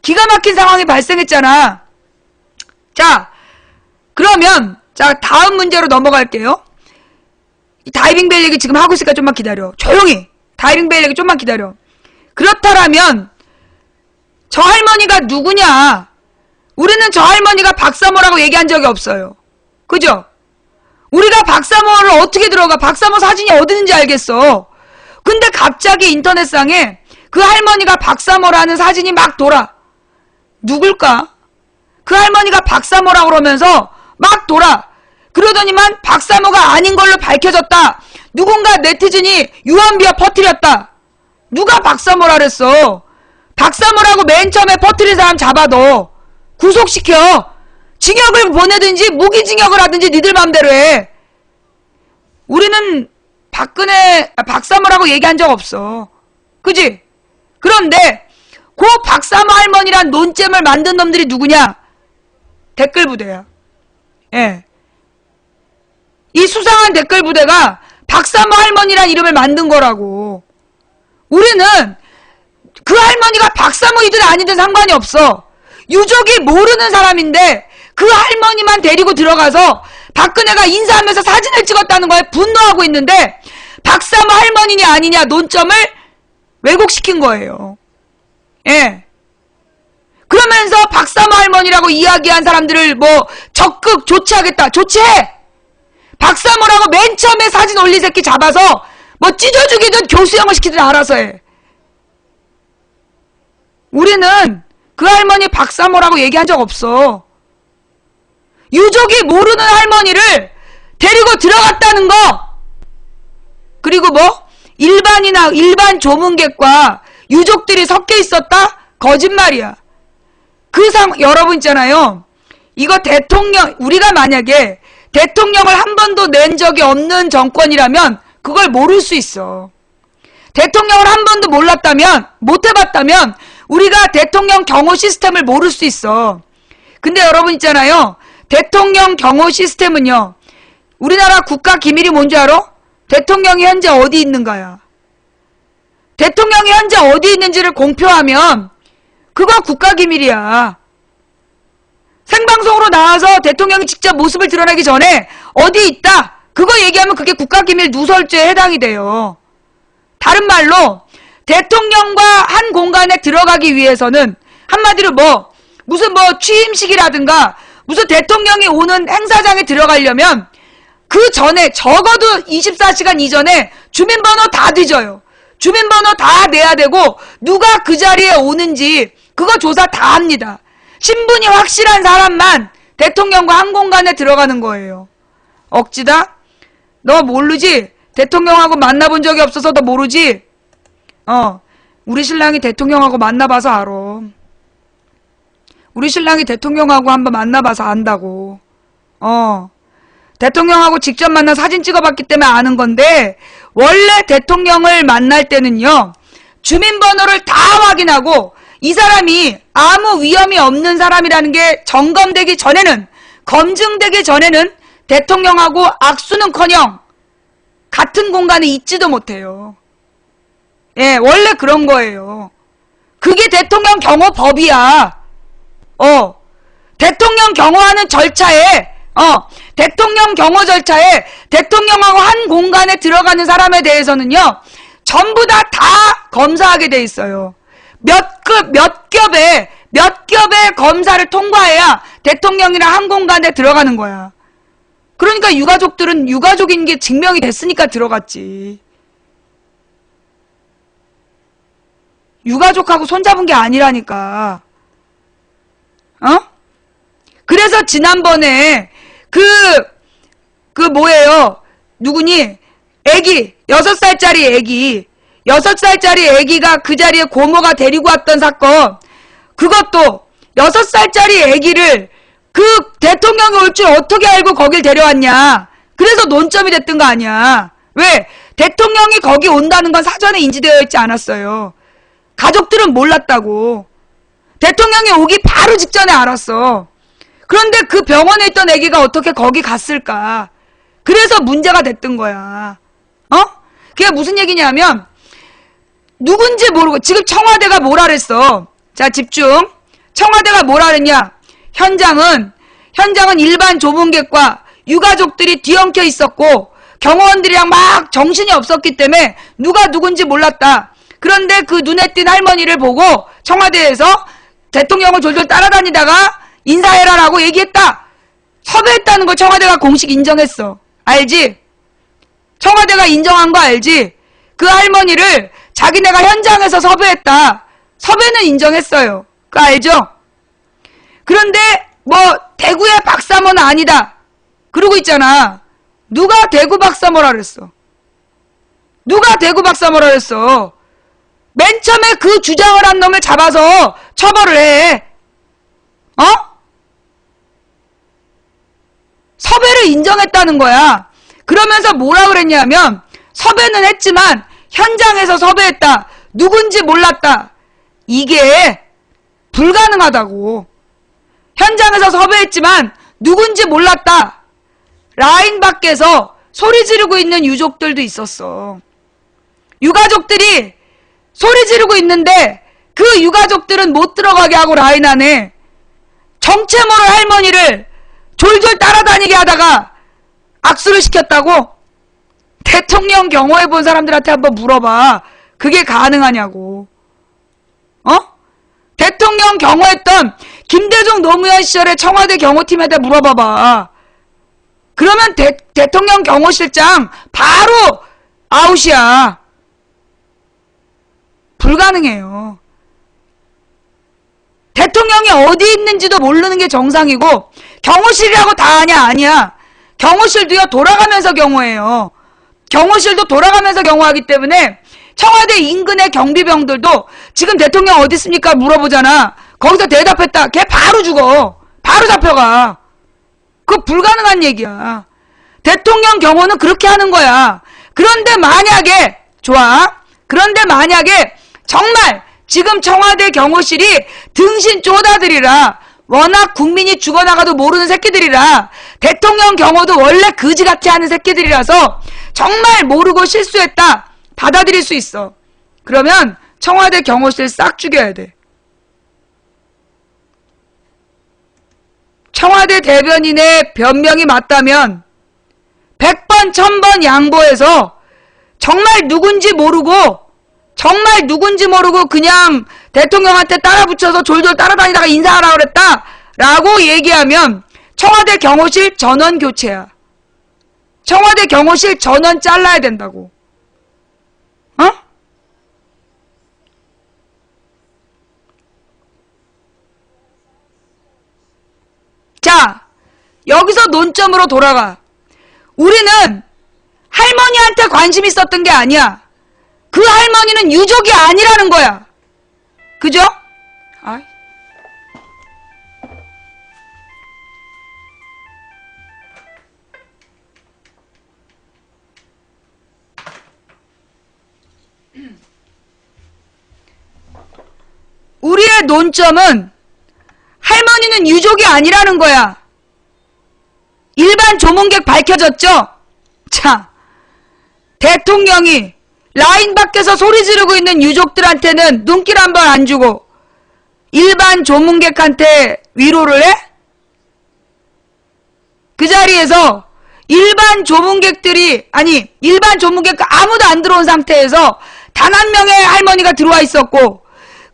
기가 막힌 상황이 발생했잖아. 자, 그러면 자 다음 문제로 넘어갈게요. 이 다이빙벨 얘기 지금 하고 있으니까 좀만 기다려. 조용히. 다이빙벨 얘기 좀만 기다려. 그렇다라면 저 할머니가 누구냐? 우리는 저 할머니가 박사모라고 얘기한 적이 없어요. 그죠? 우리가 박사모를 어떻게 들어가? 박사모 사진이 어디 있는지 알겠어. 근데 갑자기 인터넷상에 그 할머니가 박사모라는 사진이 막 돌아. 누굴까? 그 할머니가 박사모라고 그러면서 막 돌아. 그러더니만 박사모가 아닌 걸로 밝혀졌다. 누군가 네티즌이 유언비어 퍼뜨렸다. 누가 박사모라 그랬어? 박사모라고 맨 처음에 퍼뜨린 사람 잡아둬. 구속시켜. 징역을 보내든지 무기징역을 하든지 니들 맘대로 해. 우리는 박사모라고 얘기한 적 없어. 그지? 그런데 그 박사모 할머니란 논잼을 만든 놈들이 누구냐? 댓글 부대야. 예. 이 수상한 댓글 부대가 박사모 할머니란 이름을 만든 거라고. 우리는 그 할머니가 박사모이든 아니든 상관이 없어. 유족이 모르는 사람인데 그 할머니만 데리고 들어가서 박근혜가 인사하면서 사진을 찍었다는 거에 분노하고 있는데 박사모 할머니냐 아니냐 논점을 왜곡시킨 거예요. 예. 그러면서 박사모 할머니라고 이야기한 사람들을 뭐 적극 조치하겠다. 조치해! 박사모라고 맨 처음에 사진 올린 새끼 잡아서 뭐 찢어 죽이든 교수형을 시키든 알아서 해. 우리는 그 할머니 박사모라고 얘기한 적 없어. 유족이 모르는 할머니를 데리고 들어갔다는 거. 그리고 뭐 일반 조문객과 유족들이 섞여 있었다? 거짓말이야. 여러분 있잖아요. 이거 우리가 만약에 대통령을 한 번도 낸 적이 없는 정권이라면 그걸 모를 수 있어. 대통령을 한 번도 못 해봤다면 우리가 대통령 경호 시스템을 모를 수 있어. 근데 여러분 있잖아요. 대통령 경호 시스템은요. 우리나라 국가 기밀이 뭔지 알아? 대통령이 현재 어디 있는가야. 대통령이 현재 어디 있는지를 공표하면 그거 국가 기밀이야. 생방송으로 나와서 대통령이 직접 모습을 드러내기 전에 어디 있다. 그거 얘기하면 그게 국가 기밀 누설죄에 해당이 돼요. 다른 말로 대통령과 한 공간에 들어가기 위해서는 한마디로 무슨 취임식이라든가 무슨 대통령이 오는 행사장에 들어가려면 그 전에 적어도 24시간 이전에 주민번호 다 뒤져요. 주민번호 다 내야 되고 누가 그 자리에 오는지 그거 조사 다 합니다. 신분이 확실한 사람만 대통령과 한 공간에 들어가는 거예요. 억지다? 너 모르지? 대통령하고 만나본 적이 없어서 너 모르지? 우리 신랑이 대통령하고 만나봐서 알아. 우리 신랑이 대통령하고 한번 만나봐서 안다고. 대통령하고 직접 만나 사진 찍어봤기 때문에 아는 건데 원래 대통령을 만날 때는요. 주민번호를 다 확인하고 이 사람이 아무 위험이 없는 사람이라는 게 점검되기 전에는 검증되기 전에는 대통령하고 악수는커녕 같은 공간에 있지도 못해요. 예, 원래 그런 거예요. 그게 대통령 경호법이야. 대통령 경호하는 절차에 대통령 경호 절차에 대통령하고 한 공간에 들어가는 사람에 대해서는요. 전부 다 검사하게 돼 있어요. 몇 겹의 검사를 통과해야 대통령이랑 한 공간에 들어가는 거야. 그러니까 유가족들은 유가족인 게 증명이 됐으니까 들어갔지. 유가족하고 손잡은 게 아니라니까. 그래서 지난번에 누구니? 6살짜리 애기가 그 자리에 고모가 데리고 왔던 사건. 그것도 6살짜리 애기를 그 대통령이 올 줄 어떻게 알고 거길 데려왔냐. 그래서 논점이 됐던 거 아니야. 왜? 대통령이 거기 온다는 건 사전에 인지되어 있지 않았어요. 가족들은 몰랐다고. 대통령이 오기 바로 직전에 알았어. 그런데 그 병원에 있던 애기가 어떻게 거기 갔을까? 그래서 문제가 됐던 거야. 그게 무슨 얘기냐면 누군지 모르고 지금 청와대가 뭐라 그랬어. 자, 집중. 청와대가 뭐라 그랬냐. 현장은 일반 조문객과 유가족들이 뒤엉켜 있었고 경호원들이랑 막 정신이 없었기 때문에 누가 누군지 몰랐다. 그런데 그 눈에 띈 할머니를 보고 청와대에서 대통령을 졸졸 따라다니다가 인사해라라고 얘기했다. 섭외했다는 걸 청와대가 공식 인정했어. 알지? 청와대가 인정한 거 알지? 그 할머니를 자기네가 현장에서 섭외했다. 섭외는 인정했어요. 그거 알죠? 그런데 대구의 박사모는 아니다. 그러고 있잖아. 누가 대구 박사모라 그랬어? 누가 대구 박사모라 그랬어? 맨 처음에 그 주장을 한 놈을 잡아서 처벌을 해. 섭외를 인정했다는 거야. 그러면서 뭐라 그랬냐면 섭외는 했지만 현장에서 섭외했다. 누군지 몰랐다. 이게 불가능하다고. 현장에서 섭외했지만 누군지 몰랐다. 라인 밖에서 소리 지르고 있는 유족들도 있었어. 유가족들이 소리 지르고 있는데 그 유가족들은 못 들어가게 하고 라인 안에 정체 모를 할머니를 졸졸 따라다니게 하다가 악수를 시켰다고? 대통령 경호해본 사람들한테 한번 물어봐. 그게 가능하냐고. 대통령 경호했던 김대중 노무현 시절에 청와대 경호팀에다 물어봐봐. 그러면 대통령 경호실장 바로 아웃이야. 불가능해요. 대통령이 어디 있는지도 모르는 게 정상이고 경호실이라고 다 아냐? 아니야. 경호실도요 돌아가면서 경호해요. 경호실도 돌아가면서 경호하기 때문에 청와대 인근의 경비병들도 지금 대통령 어디 있습니까? 물어보잖아. 거기서 대답했다. 걔 바로 죽어. 바로 잡혀가. 그거 불가능한 얘기야. 대통령 경호는 그렇게 하는 거야. 그런데 만약에 좋아. 그런데 만약에 정말 지금 청와대 경호실이 등신 쪼다들이라 워낙 국민이 죽어나가도 모르는 새끼들이라 대통령 경호도 원래 그지같이 하는 새끼들이라서 정말 모르고 실수했다. 받아들일 수 있어. 그러면 청와대 경호실 싹 죽여야 돼. 청와대 대변인의 변명이 맞다면 100번 1000번 양보해서 정말 누군지 모르고 그냥 대통령한테 따라붙여서 졸졸 따라다니다가 인사하라 그랬다 라고 얘기하면 청와대 경호실 전원 교체야. 청와대 경호실 전원 잘라야 된다고. 어? 자, 여기서 논점으로 돌아가. 우리는 할머니한테 관심 있었던 게 아니야. 그 할머니는 유족이 아니라는 거야. 그죠? 아이. 우리의 논점은 할머니는 유족이 아니라는 거야. 일반 조문객 밝혀졌죠? 자, 대통령이 라인 밖에서 소리 지르고 있는 유족들한테는 눈길 한 번 안 주고 일반 조문객한테 위로를 해? 그 자리에서 일반 조문객 아무도 안 들어온 상태에서 단 한 명의 할머니가 들어와 있었고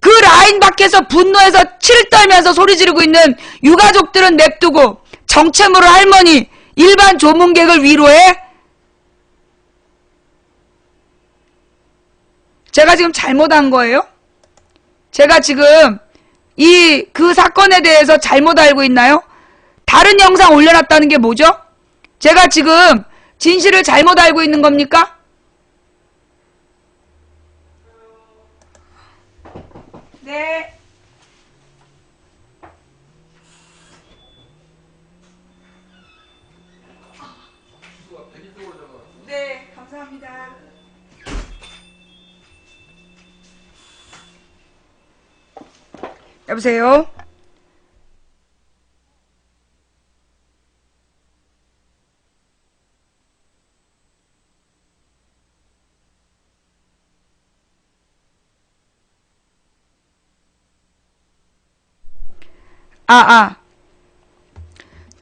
그 라인 밖에서 분노해서 칠 떨면서 소리 지르고 있는 유가족들은 냅두고 정체모를 할머니, 일반 조문객을 위로해? 제가 지금 잘못한 거예요? 제가 지금 그 사건에 대해서 잘못 알고 있나요? 다른 영상 올려놨다는 게 뭐죠? 제가 지금 진실을 잘못 알고 있는 겁니까? 네. 네, 감사합니다. 여보세요?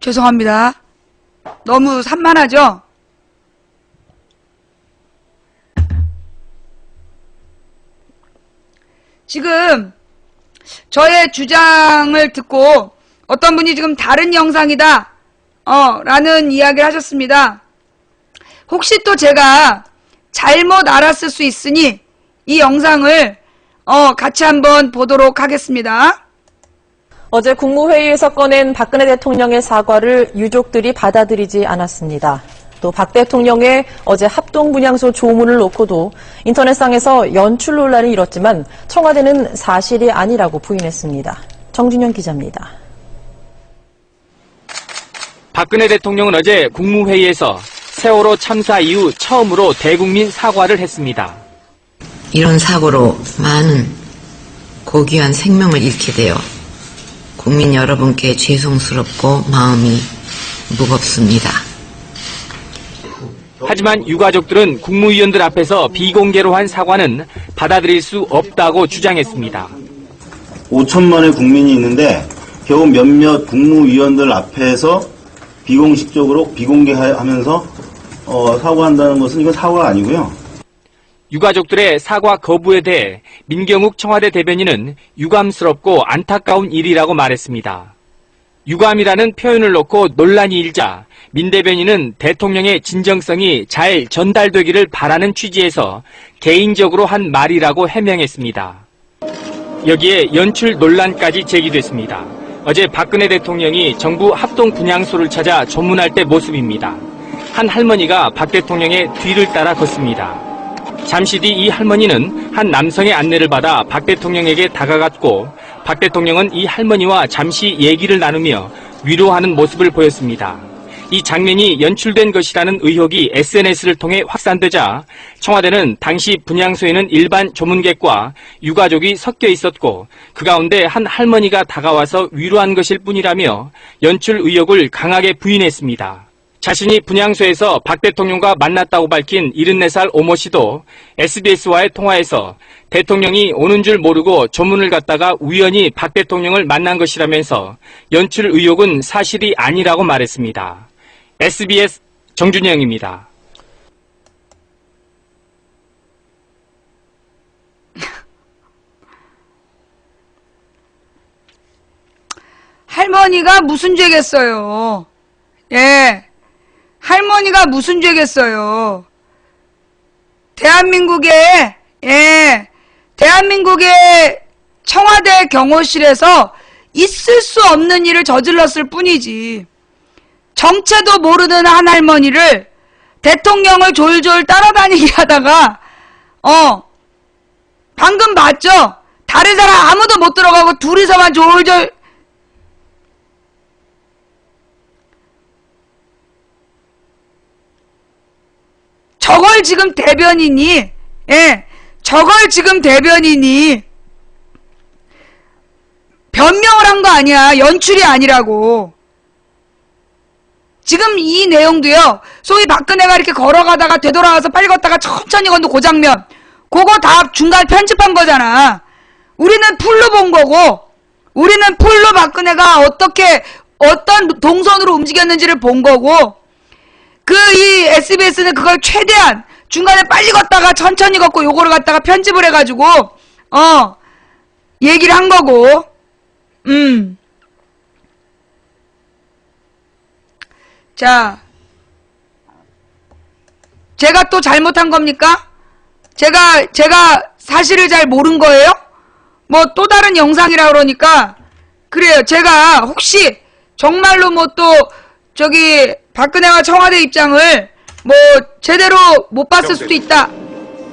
죄송합니다. 너무 산만하죠? 지금 저의 주장을 듣고 어떤 분이 지금 다른 영상이다 라는 이야기를 하셨습니다. 혹시 또 제가 잘못 알았을 수 있으니 이 영상을 같이 한번 보도록 하겠습니다. 어제 국무회의에서 꺼낸 박근혜 대통령의 사과를 유족들이 받아들이지 않았습니다. 또 박 대통령의 어제 합동분향소 조문을 놓고도 인터넷상에서 연출 논란이 일었지만 청와대는 사실이 아니라고 부인했습니다. 정진영 기자입니다. 박근혜 대통령은 어제 국무회의에서 세월호 참사 이후 처음으로 대국민 사과를 했습니다. 이런 사고로 많은 고귀한 생명을 잃게 되어 국민 여러분께 죄송스럽고 마음이 무겁습니다. 하지만 유가족들은 국무위원들 앞에서 비공개로 한 사과는 받아들일 수 없다고 주장했습니다. 5천만의 국민이 있는데 겨우 몇몇 국무위원들 앞에서 비공식적으로 비공개하면서 사과한다는 것은 이건 사과가 아니고요. 유가족들의 사과 거부에 대해 민경욱 청와대 대변인은 유감스럽고 안타까운 일이라고 말했습니다. 유감이라는 표현을 놓고 논란이 일자 민 대변인은 대통령의 진정성이 잘 전달되기를 바라는 취지에서 개인적으로 한 말이라고 해명했습니다. 여기에 연출 논란까지 제기됐습니다. 어제 박근혜 대통령이 정부 합동 분향소를 찾아 조문할 때 모습입니다. 한 할머니가 박 대통령의 뒤를 따라 걷습니다. 잠시 뒤 이 할머니는 한 남성의 안내를 받아 박 대통령에게 다가갔고 박 대통령은 이 할머니와 잠시 얘기를 나누며 위로하는 모습을 보였습니다. 이 장면이 연출된 것이라는 의혹이 SNS를 통해 확산되자 청와대는 당시 분향소에는 일반 조문객과 유가족이 섞여 있었고 그 가운데 한 할머니가 다가와서 위로한 것일 뿐이라며 연출 의혹을 강하게 부인했습니다. 자신이 분향소에서 박 대통령과 만났다고 밝힌 74살 오모 씨도 SBS와의 통화에서 대통령이 오는 줄 모르고 조문을 갔다가 우연히 박 대통령을 만난 것이라면서 연출 의혹은 사실이 아니라고 말했습니다. SBS 정준영입니다. 할머니가 무슨 죄겠어요? 예. 할머니가 무슨 죄겠어요? 대한민국의 청와대 경호실에서 있을 수 없는 일을 저질렀을 뿐이지. 정체도 모르는 한 할머니를 대통령을 졸졸 따라다니게 하다가, 방금 봤죠? 다른 사람 아무도 못 들어가고 둘이서만 졸졸, 저걸 지금 대변인이 변명을 한 거 아니야. 연출이 아니라고. 지금 이 내용도요, 소위 박근혜가 이렇게 걸어가다가 되돌아와서 빨리 걷다가 천천히 걷는 그 장면, 그거 다 중간 편집한 거잖아. 우리는 풀로 본 거고, 우리는 풀로 박근혜가 어떤 동선으로 움직였는지를 본 거고, 이 SBS는 그걸 최대한 중간에 빨리 걷다가 천천히 걷고 요거를 갖다가 편집을 해가지고, 얘기를 한 거고, 자, 제가 또 잘못한 겁니까? 제가 사실을 잘 모른 거예요? 뭐 또 다른 영상이라 그러니까, 그래요. 제가 혹시 정말로 뭐 또 박근혜와 청와대 입장을 뭐 제대로 못 봤을 수도 있다.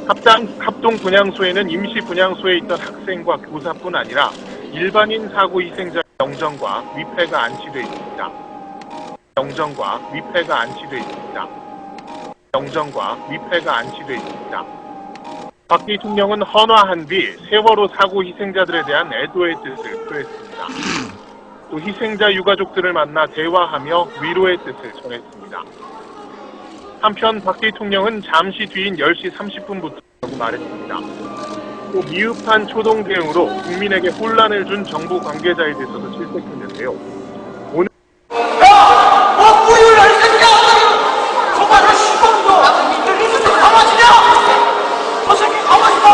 합동 분향소에는 임시 분향소에 있던 학생과 교사뿐 아니라 일반인 사고 희생자 영정과 위패가 안치돼 있습니다. 박 대통령은 헌화한 뒤 세월호 사고 희생자들에 대한 애도의 뜻을 표했습니다. 또 희생자 유가족들을 만나 대화하며 위로의 뜻을 전했습니다. 한편 박 대통령은 잠시 뒤인 10시 30분부터 말했습니다. 또 미흡한 초동 대응으로 국민에게 혼란을 준 정부 관계자에 대해서도 질책했는데요. 뭐야 이 새끼야! 정말 저 시범도 이제 좀 가만히냐? 저 새끼 가만히 봐.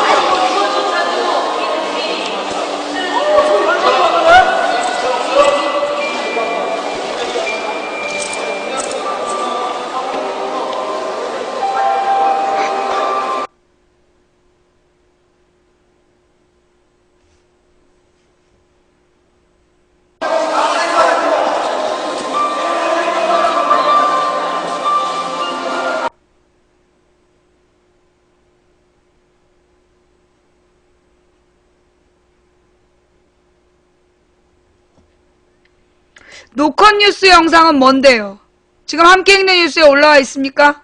노컷 뉴스 영상은 뭔데요? 지금 함께 읽는 뉴스에 올라와 있습니까?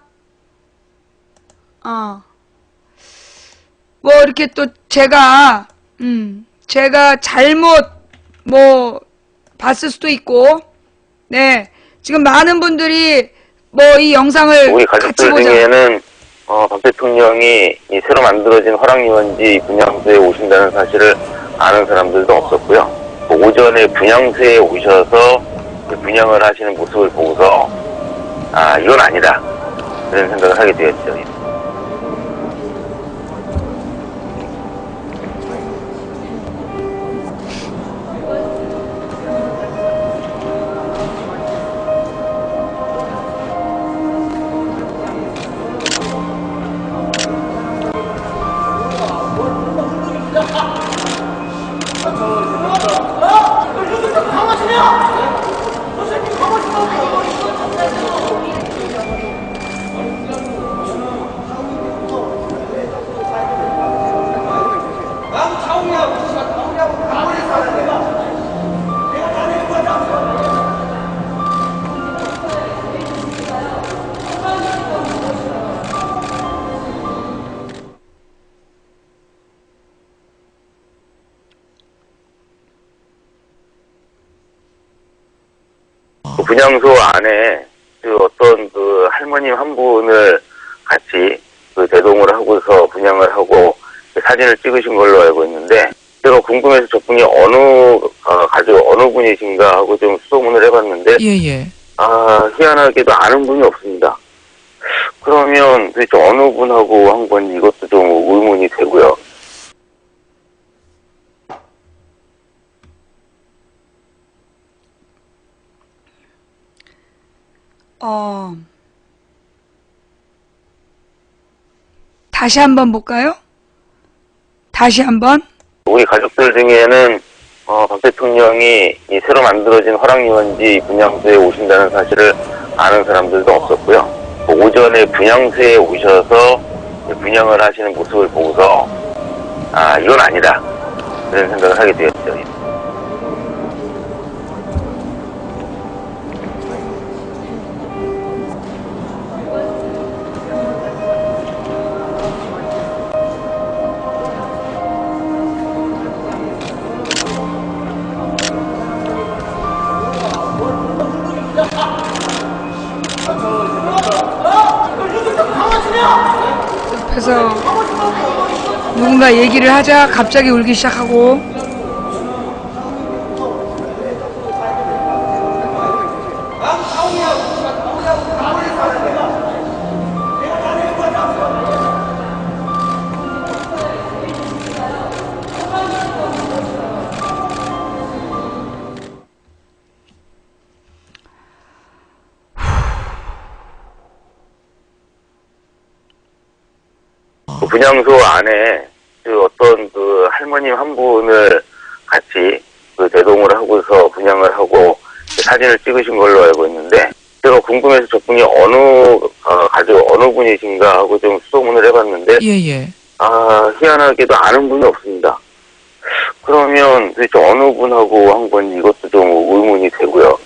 뭐 이렇게 또 제가 잘못 뭐 봤을 수도 있고, 네, 지금 많은 분들이 뭐 이 영상을 우리 같이 가족들 보자. 중에는 박 대통령이 이 새로 만들어진 허락유원지 분향소에 오신다는 사실을 아는 사람들도 없었고요. 오전에 분향소에 오셔서 그 분향을 하시는 모습을 보고서 이건 아니다, 그런 생각을 하게 되었죠. 그 분향소 안에 그 어떤 그 할머님 한 분을 같이 그 대동을 하고서 분향을 하고 사진을 찍으신 걸로 알고 있는데, 제가 궁금해서 저분이 가족 어느 분이신가 하고 좀 수소문을 해봤는데, 희한하게도 아는 분이 없습니다. 그러면 도대체 어느 분하고 한 건지 이것도 좀 의문이 되고요. 다시 한번 볼까요? 다시 한번. 우리 가족들 중에는 박 대통령이 이 새로 만들어진 화랑유원지 분향소에 오신다는 사실을 아는 사람들도 없었고요. 오전에 분향소에 오셔서 분향을 하시는 모습을 보고서 이건 아니다, 그런 생각을 하게 되었죠. 옆에서 누군가 얘기를 하자 갑자기 울기 시작하고, 그 분향소 안에 그 어떤 그 할머님 한 분을 같이 그 대동을 하고서 분향을 하고 사진을 찍으신 걸로 알고 있는데, 제가 궁금해서 저분이 가족 어느 분이신가 하고 좀 수소문을 해봤는데, 희한하게도 아는 분이 없습니다. 그러면 도대체 어느 분하고 한 건지 이것도 좀 의문이 되고요.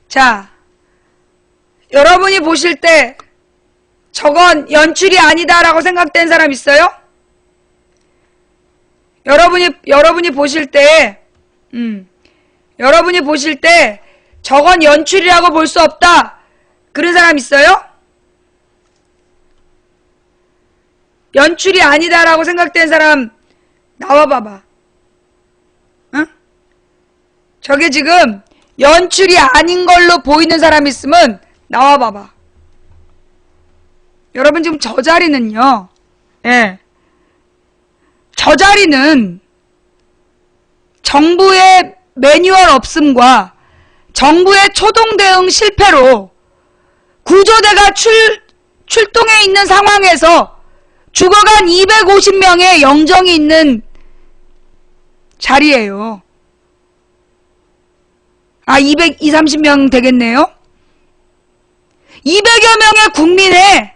자, 여러분이 보실 때 저건 연출이 아니다라고 생각된 사람 있어요? 여러분이 보실 때, 여러분이 보실 때 저건 연출이라고 볼 수 없다, 그런 사람 있어요? 연출이 아니다라고 생각된 사람 나와봐봐. 응? 저게 지금 연출이 아닌 걸로 보이는 사람 있으면 나와봐봐. 여러분 지금 저 자리는요, 저 자리는 정부의 매뉴얼 없음과 정부의 초동 대응 실패로 구조대가 출동해 있는 상황에서 죽어간 250명의 영정이 있는 자리예요. 230명 되겠네요. 200여 명의 국민의,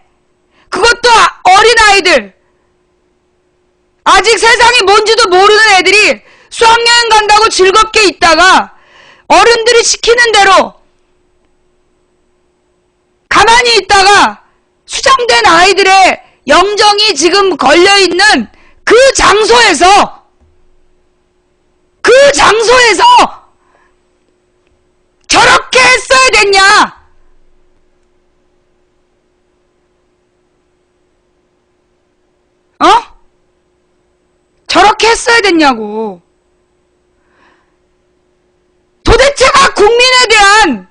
그것도 어린아이들, 아직 세상이 뭔지도 모르는 애들이 수학여행 간다고 즐겁게 있다가 어른들이 시키는 대로 가만히 있다가 수장된 아이들의 영정이 지금 걸려있는 그 장소에서 저렇게 했어야 됐냐? 저렇게 했어야 됐냐고. 도대체가 국민에 대한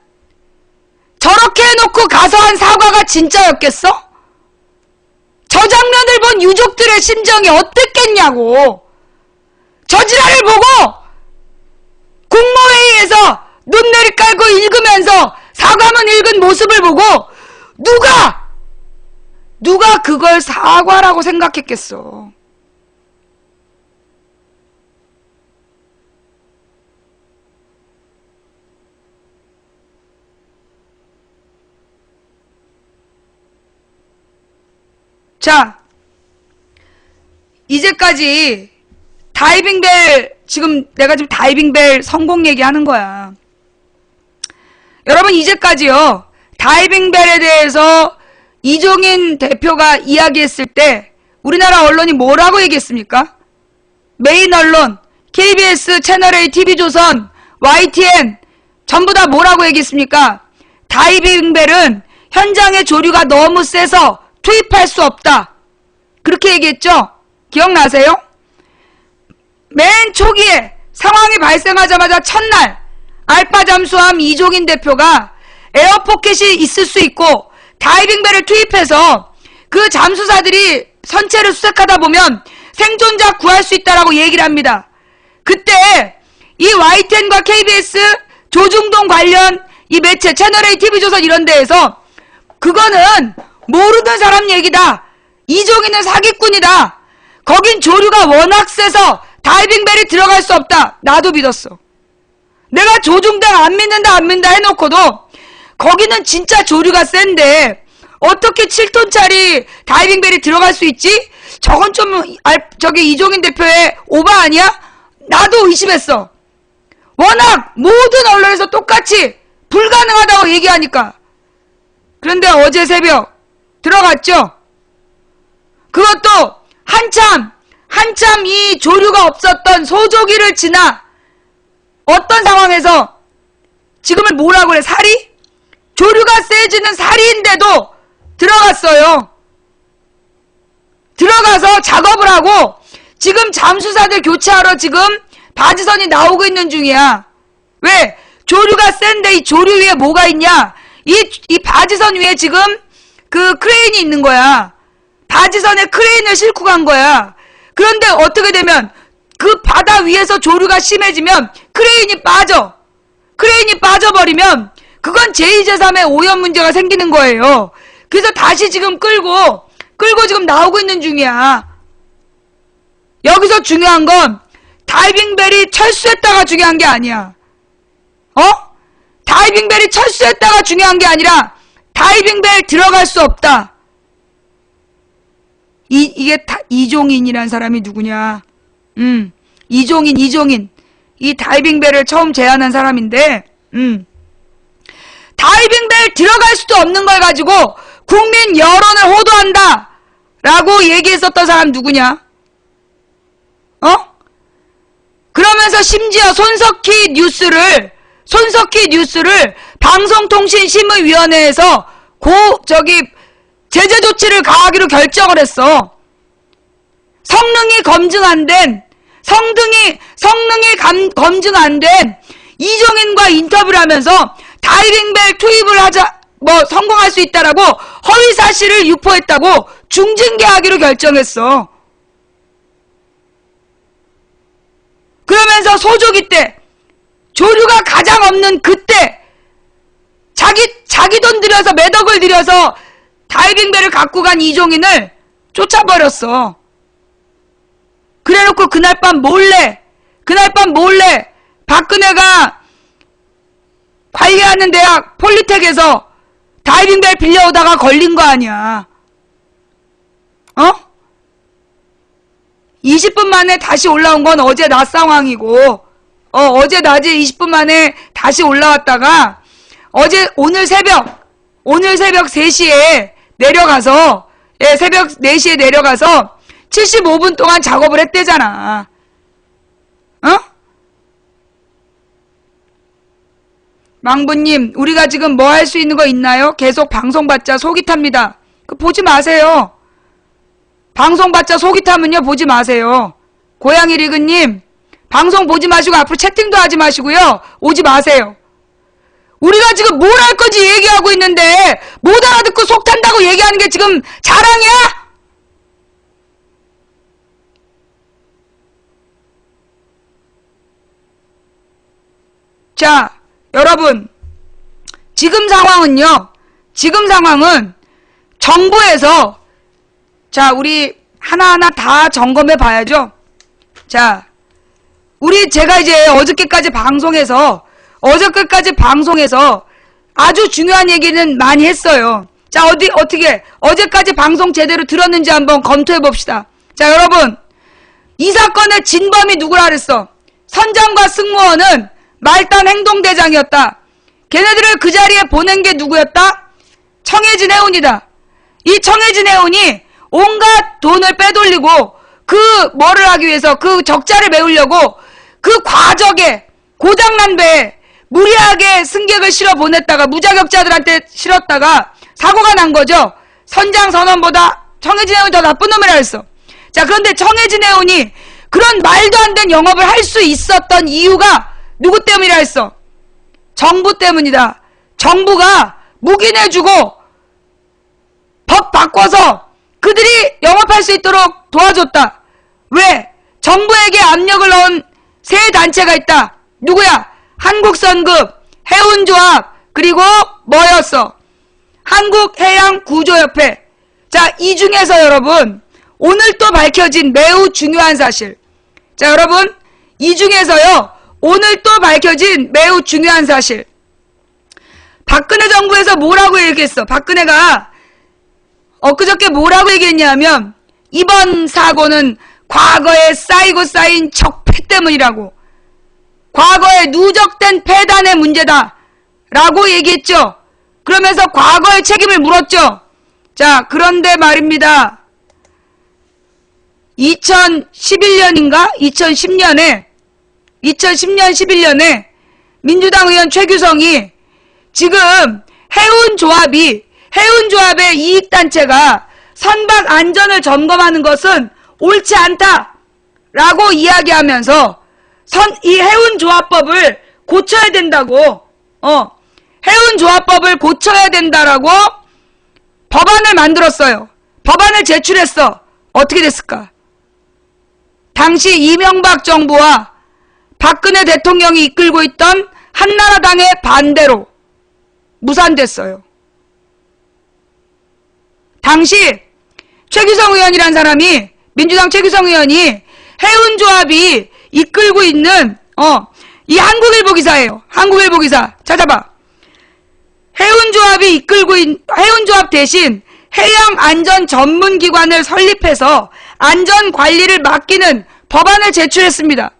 저렇게 해놓고 가서 한 사과가 진짜였겠어? 저 장면을 본 유족들의 심정이 어땠겠냐고. 저 지랄을 보고 국무회의에서 눈 내리깔고 읽으면서 사과문 읽은 모습을 보고 누가 그걸 사과라고 생각했겠어. 자, 이제까지 다이빙벨, 지금 내가 지금 다이빙벨 성공 얘기하는 거야. 여러분, 이제까지요, 다이빙벨에 대해서 이종인 대표가 이야기했을 때 우리나라 언론이 뭐라고 얘기했습니까? 메인 언론, KBS, 채널A, TV조선, YTN 전부 다 뭐라고 얘기했습니까? 다이빙벨은 현장의 조류가 너무 세서 투입할 수 없다. 그렇게 얘기했죠? 기억나세요? 맨 초기에 상황이 발생하자마자 첫날 알파 잠수함 이종인 대표가 에어포켓이 있을 수 있고 다이빙벨을 투입해서 그 잠수사들이 선체를 수색하다 보면 생존자 구할 수 있다라고 얘기를 합니다. 그때 이 YTN과 KBS, 조중동 관련 이 매체, 채널A, TV조선 이런 데에서 그거는 모르는 사람 얘기다. 이종인은 사기꾼이다. 거긴 조류가 워낙 세서 다이빙벨이 들어갈 수 없다. 나도 믿었어. 내가 조중동 안 믿는다 해놓고도 거기는 진짜 조류가 센데 어떻게 7톤짜리 다이빙벨이 들어갈 수 있지? 저건 좀 저기 이종인 대표의 오바 아니야? 나도 의심했어. 워낙 모든 언론에서 똑같이 불가능하다고 얘기하니까. 그런데 어제 새벽 들어갔죠? 그것도 한참 이 조류가 없었던 소조기를 지나 어떤 상황에서 지금은 뭐라고 그래? 사리? 조류가 세지는 사리인데도 들어갔어요. 들어가서 작업을 하고 지금 잠수사들 교체하러 지금 바지선이 나오고 있는 중이야. 왜? 조류가 센데 이 조류 위에 뭐가 있냐? 이 바지선 위에 지금 그 크레인이 있는 거야. 바지선에 크레인을 싣고 간 거야. 그런데 어떻게 되면 그 바다 위에서 조류가 심해지면 크레인이 빠져. 크레인이 빠져버리면 그건 제2, 제3의 오염 문제가 생기는 거예요. 그래서 다시 지금 끌고 지금 나오고 있는 중이야. 여기서 중요한 건 다이빙벨이 철수했다가 중요한 게 아니야. 다이빙벨이 철수했다가 중요한 게 아니라 다이빙벨 들어갈 수 없다. 이게 이종인이란 사람이 누구냐? 이종인. 이 다이빙벨을 처음 제안한 사람인데, 다이빙벨 들어갈 수도 없는 걸 가지고 국민 여론을 호도한다! 라고 얘기했었던 사람 누구냐? 그러면서 심지어 손석희 뉴스를 방송통신심의위원회에서 제재 조치를 가하기로 결정을 했어. 성능이 검증 안 된 이종인과 인터뷰를 하면서 다이빙벨 투입을 성공할 수 있다라고 허위 사실을 유포했다고 중징계하기로 결정했어. 그러면서 소조기 때 조류가 가장 없는 그때 자기 돈 들여서 몇 억을 들여서 다이빙벨을 갖고 간 이종인을 쫓아버렸어. 그래놓고 그날 밤 몰래 박근혜가 관리하는 대학 폴리텍에서 다이빙벨 빌려오다가 걸린 거 아니야. 20분 만에 다시 올라온 건 어제 낮 상황이고, 어제 낮에 20분 만에 다시 올라왔다가, 오늘 새벽 3시에 내려가서, 새벽 4시에 내려가서 75분 동안 작업을 했대잖아. 망부님, 우리가 지금 뭐 할 수 있는 거 있나요? 계속 방송봤자 속이 탑니다. 보지 마세요. 방송봤자 속이 타면요, 보지 마세요. 고양이 리그님, 방송 보지 마시고 앞으로 채팅도 하지 마시고요. 오지 마세요. 우리가 지금 뭘 할 건지 얘기하고 있는데 못 알아듣고 속 탄다고 얘기하는 게 지금 자랑이야? 자, 여러분, 지금 상황은 정부에서, 자, 우리 하나하나 다 점검해 봐야죠. 자, 제가 이제 어저께까지 방송에서 아주 중요한 얘기는 많이 했어요. 자, 어떻게, 어제까지 방송 제대로 들었는지 한번 검토해 봅시다. 자, 여러분. 이 사건의 진범이 누구라 그랬어? 선장과 승무원은 말단 행동대장이었다. 걔네들을 그 자리에 보낸 게 누구였다? 청해진 해운이다. 이 청해진 해운이 온갖 돈을 빼돌리고 뭐를 하기 위해서 그 적자를 메우려고 그 과적에 고장난 배에 무리하게 승객을 실어 보냈다가 무자격자들한테 실었다가 사고가 난 거죠. 선장 선원보다 청해진 해운이 더 나쁜 놈이라 했어. 자, 그런데 청해진 해운이 그런 말도 안 되는 영업을 할 수 있었던 이유가 누구 때문이라 했어? 정부 때문이다. 정부가 묵인해주고 법 바꿔서 그들이 영업할 수 있도록 도와줬다. 왜? 정부에게 압력을 넣은 세 단체가 있다. 누구야? 한국선급, 해운조합, 그리고 뭐였어? 한국해양구조협회. 자, 이 중에서 여러분, 오늘 또 밝혀진 매우 중요한 사실. 자, 여러분, 이 중에서요, 오늘 또 밝혀진 매우 중요한 사실. 박근혜 정부에서 뭐라고 얘기했어? 박근혜가 엊그저께 뭐라고 얘기했냐면, 이번 사고는 과거에 쌓이고 쌓인 적폐 때문이라고. 과거에 누적된 폐단의 문제다. 라고 얘기했죠. 그러면서 과거의 책임을 물었죠. 자, 그런데 말입니다. 2011년인가? 2010년 11년에 민주당 의원 최규성이 지금 해운조합의 이익단체가 선박 안전을 점검하는 것은 옳지 않다라고 이야기하면서 이 해운조합법을 고쳐야 된다고, 해운조합법을 고쳐야 된다라고 법안을 만들었어요. 법안을 제출했어. 어떻게 됐을까? 당시 이명박 정부와 박근혜 대통령이 이끌고 있던 한나라당의 반대로 무산됐어요. 당시 최규성 의원이란 사람이, 민주당 최규성 의원이 해운조합이 이끌고 있는 이 한국일보 기사예요. 한국일보 기사 찾아봐. 해운조합 대신 해양안전전문기관을 설립해서 안전관리를 맡기는 법안을 제출했습니다.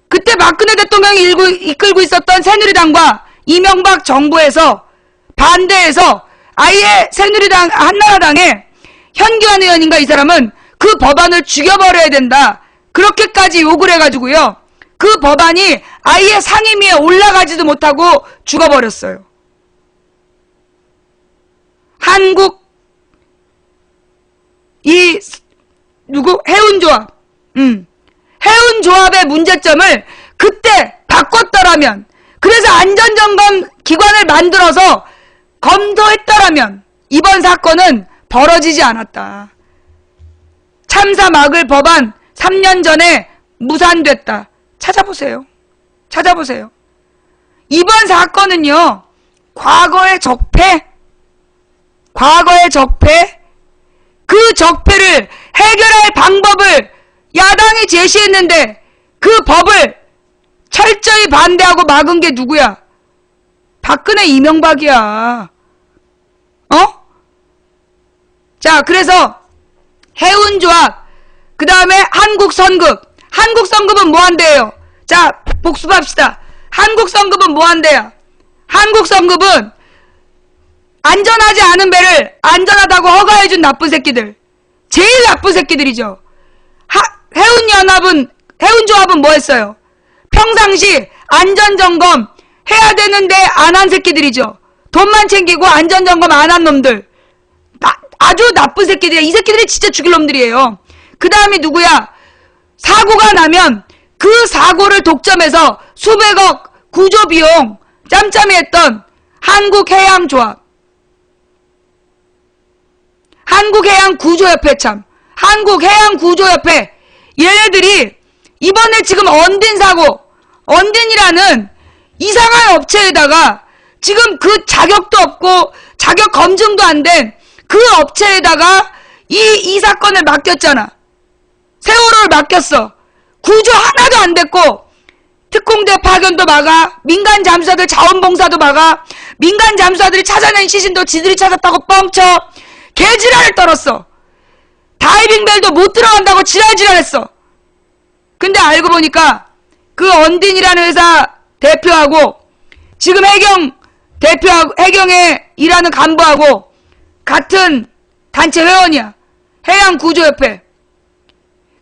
그때 박근혜 대통령이 이끌고 있었던 새누리당과 이명박 정부에서 반대해서 아예 새누리당, 한나라당의 현기환 의원인가 이 사람은 그 법안을 죽여버려야 된다. 그렇게까지 욕을 해가지고요. 그 법안이 아예 상임위에 올라가지도 못하고 죽어버렸어요. 해운조합. 해운조합의 문제점을 그때 바꿨더라면, 그래서 안전점검 기관을 만들어서 검토했더라면 이번 사건은 벌어지지 않았다. 참사 막을 법안 3년 전에 무산됐다. 찾아보세요. 이번 사건은요, 과거의 적폐, 그 적폐를 해결할 방법을 야당이 제시했는데 그 법을 철저히 반대하고 막은 게 누구야? 박근혜 이명박이야. 자, 그래서 해운조합, 그 다음에 한국선급은 뭐 한대요? 자, 복습합시다. 한국선급은 뭐 한대요? 한국선급은 안전하지 않은 배를 안전하다고 허가해준 나쁜 새끼들. 제일 나쁜 새끼들이죠. 해운조합은 뭐 했어요? 평상시 안전점검 해야 되는데 안 한 새끼들이죠. 돈만 챙기고 안전점검 안 한 놈들. 아주 나쁜 새끼들이야. 이 새끼들이 진짜 죽일 놈들이에요. 그 다음이 누구야? 사고가 나면 그 사고를 독점해서 수백억 구조비용 짬짬이 했던 한국해양조합. 한국해양구조협회 참. 한국해양구조협회. 얘네들이 이번에 지금 언딘이라는 이상한 업체에다가 지금 자격도 없고 자격 검증도 안 된 그 업체에다가 이 사건을 맡겼잖아. 세월호를 맡겼어. 구조 하나도 안 됐고 특공대 파견도 막아, 민간 잠수사들 자원봉사도 막아, 민간 잠수사들이 찾아낸 시신도 지들이 찾았다고 뻥쳐 개지랄을 떨었어. 다이빙벨도 못 들어간다고 지랄지랄했어. 근데 알고 보니까 그 언딘이라는 회사 대표하고 지금 해경에 일하는 간부하고 같은 단체 회원이야. 해양구조협회.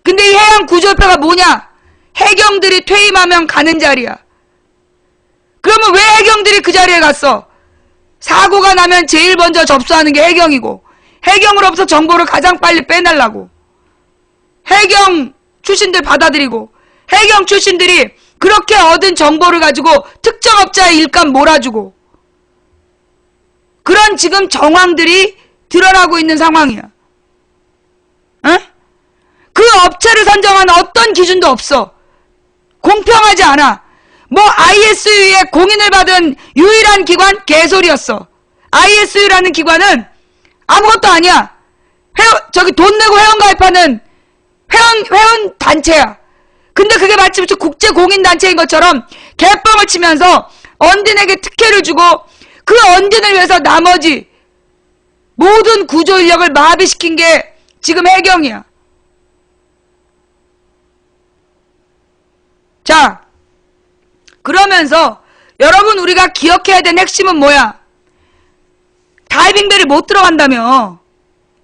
근데 이 해양구조협회가 뭐냐? 해경들이 퇴임하면 가는 자리야. 그러면 왜 해경들이 그 자리에 갔어? 사고가 나면 제일 먼저 접수하는 게 해경이고, 해경으로부터 정보를 가장 빨리 빼내려고. 해경 출신들 받아들이고, 해경 출신들이 그렇게 얻은 정보를 가지고 특정 업자의 일감 몰아주고, 그런 지금 정황들이 드러나고 있는 상황이야. 응? 그 업체를 선정하는 어떤 기준도 없어. 공평하지 않아. 뭐 ISU에 공인을 받은 유일한 기관 개소리였어. ISU라는 기관은 아무것도 아니야. 돈 내고 회원 가입하는 회원 단체야. 근데 그게 마치 국제 공인 단체인 것처럼 개뻥을 치면서 언딘에게 특혜를 주고 그 언딘을 위해서 나머지 모든 구조 인력을 마비시킨 게 지금 해경이야. 자, 그러면서 여러분 우리가 기억해야 될 핵심은 뭐야? 다이빙벨이 못 들어간다며.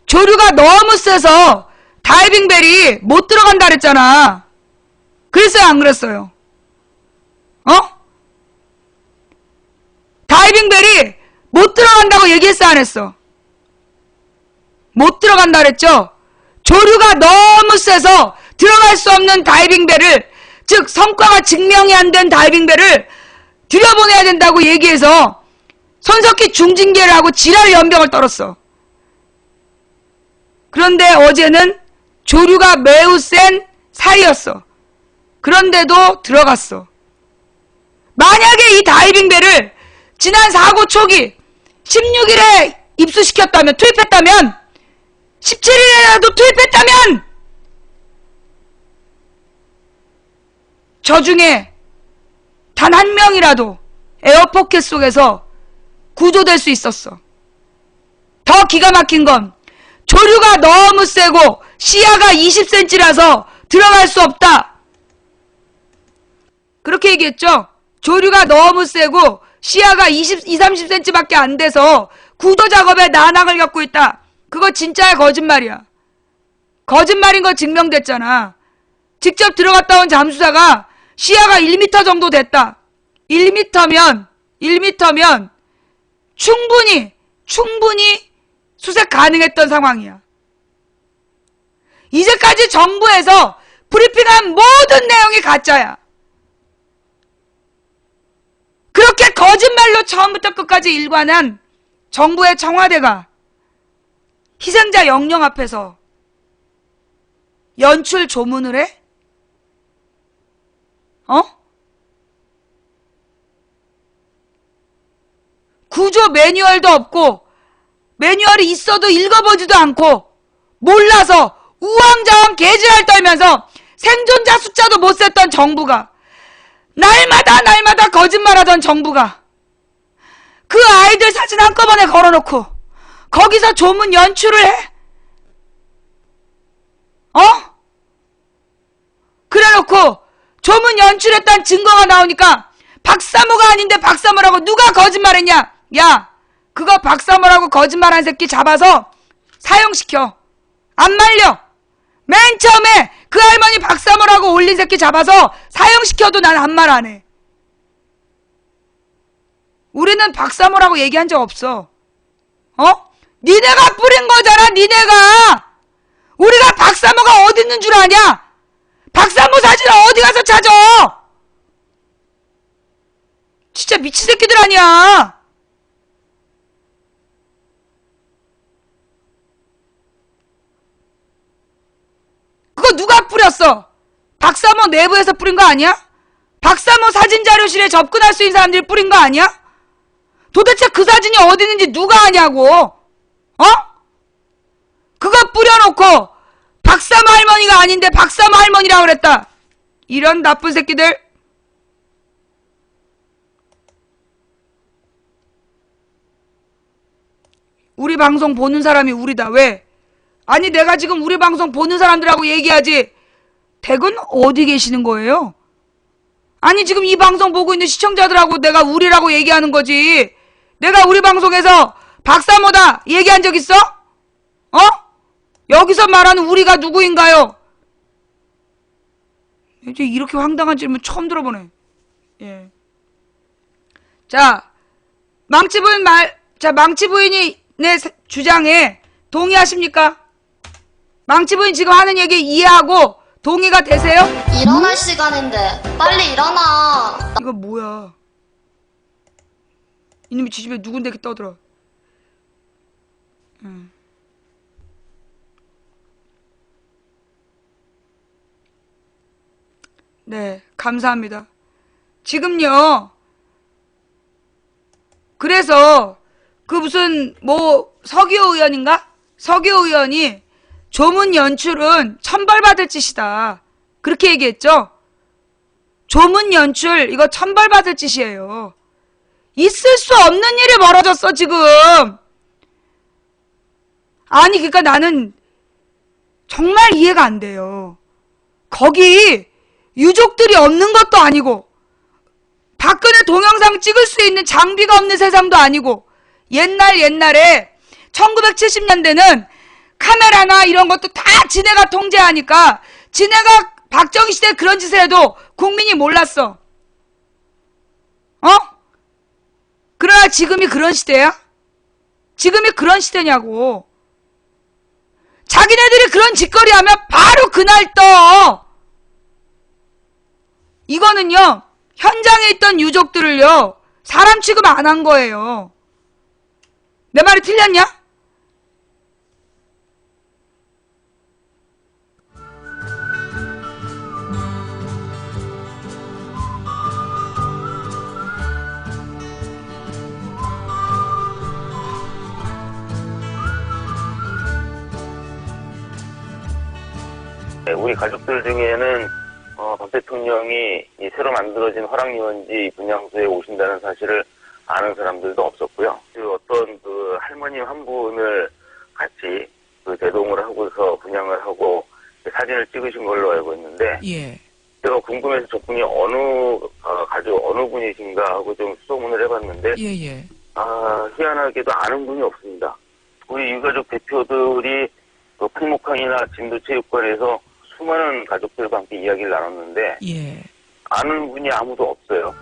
조류가 너무 세서 다이빙벨이 못 들어간다 그랬잖아. 그랬어요, 안 그랬어요? 다이빙벨이 못 들어간다고 얘기했어, 안 했어? 못 들어간다 그랬죠? 조류가 너무 세서 들어갈 수 없는 다이빙벨을, 즉 성과가 증명이 안 된 다이빙벨을 들여보내야 된다고 얘기해서 손석희 중징계를 하고 지랄 연병을 떨었어. 그런데 어제는 조류가 매우 센 살이었어. 그런데도 들어갔어. 만약에 이 다이빙벨을 지난 사고 초기 16일에 입수시켰다면, 투입했다면, 17일에라도 투입했다면 저 중에 단 한 명이라도 에어포켓 속에서 구조될 수 있었어. 더 기가 막힌 건 조류가 너무 세고 시야가 20cm라서 들어갈 수 없다. 그렇게 얘기했죠. 조류가 너무 세고 시야가 30cm밖에 안 돼서 구조 작업에 난항을 겪고 있다. 그거 진짜야, 거짓말이야? 거짓말인 거 증명됐잖아. 직접 들어갔다 온 잠수사가 시야가 1m 정도 됐다. 1m면 충분히 수색 가능했던 상황이야. 이제까지 정부에서 브리핑한 모든 내용이 가짜야. 그렇게 거짓말로 처음부터 끝까지 일관한 정부의 청와대가 희생자 영령 앞에서 연출 조문을 해? 구조 매뉴얼도 없고, 매뉴얼이 있어도 읽어보지도 않고, 몰라서 우왕좌왕 개지랄 떨면서 생존자 숫자도 못 셌던 정부가, 날마다 거짓말하던 정부가 그 아이들 사진 한꺼번에 걸어놓고 거기서 조문 연출을 해? 그래놓고 조문 연출했다는 증거가 나오니까 박사모가 아닌데 박사모라고 누가 거짓말했냐? 야, 그거 박사모라고 거짓말한 새끼 잡아서 사형시켜. 안 말려. 맨 처음에 그 할머니 박사모라고 올린 새끼 잡아서 사형시켜도 난 아무 말 안 해. 우리는 박사모라고 얘기한 적 없어. 니네가 뿌린 거잖아, 니네가. 우리가 박사모가 어디 있는 줄 아냐? 박사모 사진을 어디 가서 찾아? 진짜 미친 새끼들 아니야. 그거 누가 뿌렸어? 박사모 내부에서 뿌린 거 아니야? 박사모 사진자료실에 접근할 수 있는 사람들이 뿌린 거 아니야? 도대체 그 사진이 어디 있는지 누가 아냐고? 그거 뿌려놓고 박사모 할머니가 아닌데 박사모 할머니라고 그랬다. 이런 나쁜 새끼들. 우리 방송 보는 사람이 우리다. 왜? 아니 내가 지금 우리 방송 보는 사람들하고 얘기하지 댁은 어디 계시는 거예요? 아니 지금 이 방송 보고 있는 시청자들하고 내가 우리라고 얘기하는 거지. 내가 우리 방송에서 박사모다 얘기한 적 있어? 어? 여기서 말하는 우리가 누구인가요? 이제 이렇게 황당한 질문 처음 들어보네. 예. 자, 망치 부인이 내 주장에 동의하십니까? 망치 부인 지금 하는 얘기 이해하고 동의가 되세요? 일어날 시간인데 빨리 일어나. 이거 뭐야? 이놈이 지집에 누군데 이렇게 떠들어? 네, 감사합니다. 지금요. 그래서 그 무슨 뭐 서기호 의원인가? 서기호 의원이 조문 연출은 천벌받을 짓이다. 그렇게 얘기했죠? 조문 연출 이거 천벌받을 짓이에요. 있을 수 없는 일이 벌어졌어 지금. 아니 그러니까 나는 정말 이해가 안 돼요. 거기 유족들이 없는 것도 아니고 박근혜 동영상 찍을 수 있는 장비가 없는 세상도 아니고 옛날에 1970년대는 카메라나 이런 것도 다 지네가 통제하니까 지네가 박정희 시대에 그런 짓을 해도 국민이 몰랐어. 어? 그러나 지금이 그런 시대야? 지금이 그런 시대냐고. 자기네들이 그런 짓거리 하면 바로 그날 떠. 이거는요. 현장에 있던 유족들을요. 사람 취급 안 한 거예요. 내 말이 틀렸냐? 우리 가족들 중에는 박 대통령이 이 새로 만들어진 화랑유원지 분향소에 오신다는 사실을 아는 사람들도 없었고요. 그 어떤 그 할머님 한 분을 같이 그 대동을 하고서 분향을 하고 사진을 찍으신 걸로 알고 있는데, 예. 제가 궁금해서 저분이 가족 어느 분이신가 하고 좀 수소문을 해봤는데, 예. 희한하게도 아는 분이 없습니다. 우리 유가족 대표들이 풍목항이나 진도체육관에서 수많은 가족들과 함께 이야기를 나눴는데, 예. 아는 분이 아무도 없어요.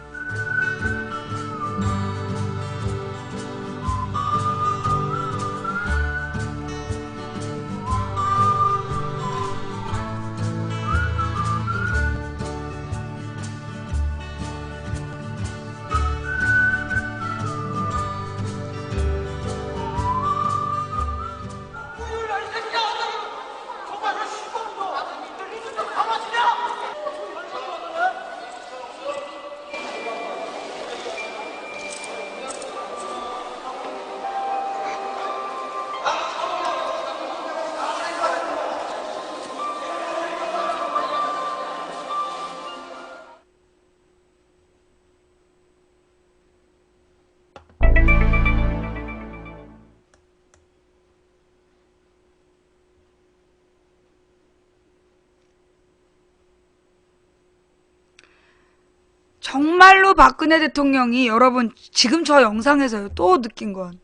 정말로 박근혜 대통령이 여러분 지금 저 영상에서요 또 느낀 건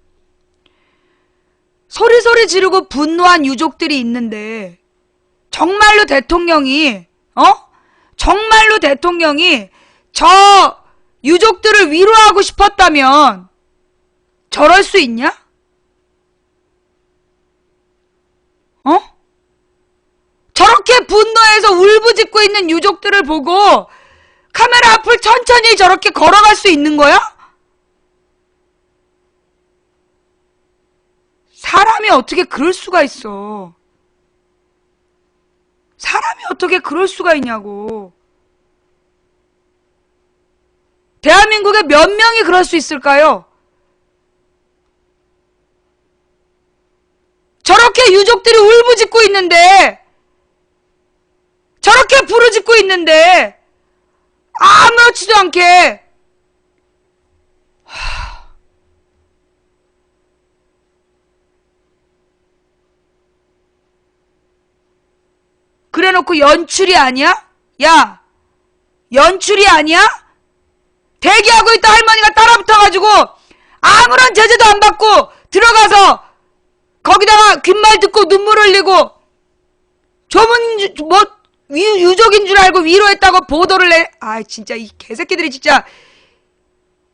소리 지르고 분노한 유족들이 있는데 정말로 대통령이 정말로 대통령이 저 유족들을 위로하고 싶었다면 저럴 수 있냐? 저렇게 분노해서 울부짖고 있는 유족들을 보고 카메라 앞을 천천히 저렇게 걸어갈 수 있는 거야? 사람이 어떻게 그럴 수가 있어. 사람이 어떻게 그럴 수가 있냐고. 대한민국에 몇 명이 그럴 수 있을까요? 저렇게 유족들이 울부짖고 있는데, 저렇게 부르짖고 있는데 아무렇지도 않게 그래놓고 연출이 아니야? 야, 연출이 아니야? 대기하고 있다 할머니가 따라붙어가지고 아무런 제재도 안 받고 들어가서 거기다가 귓말 듣고 눈물 흘리고 유족인 줄 알고 위로했다고 보도를 내. 아, 진짜 이 개새끼들이 진짜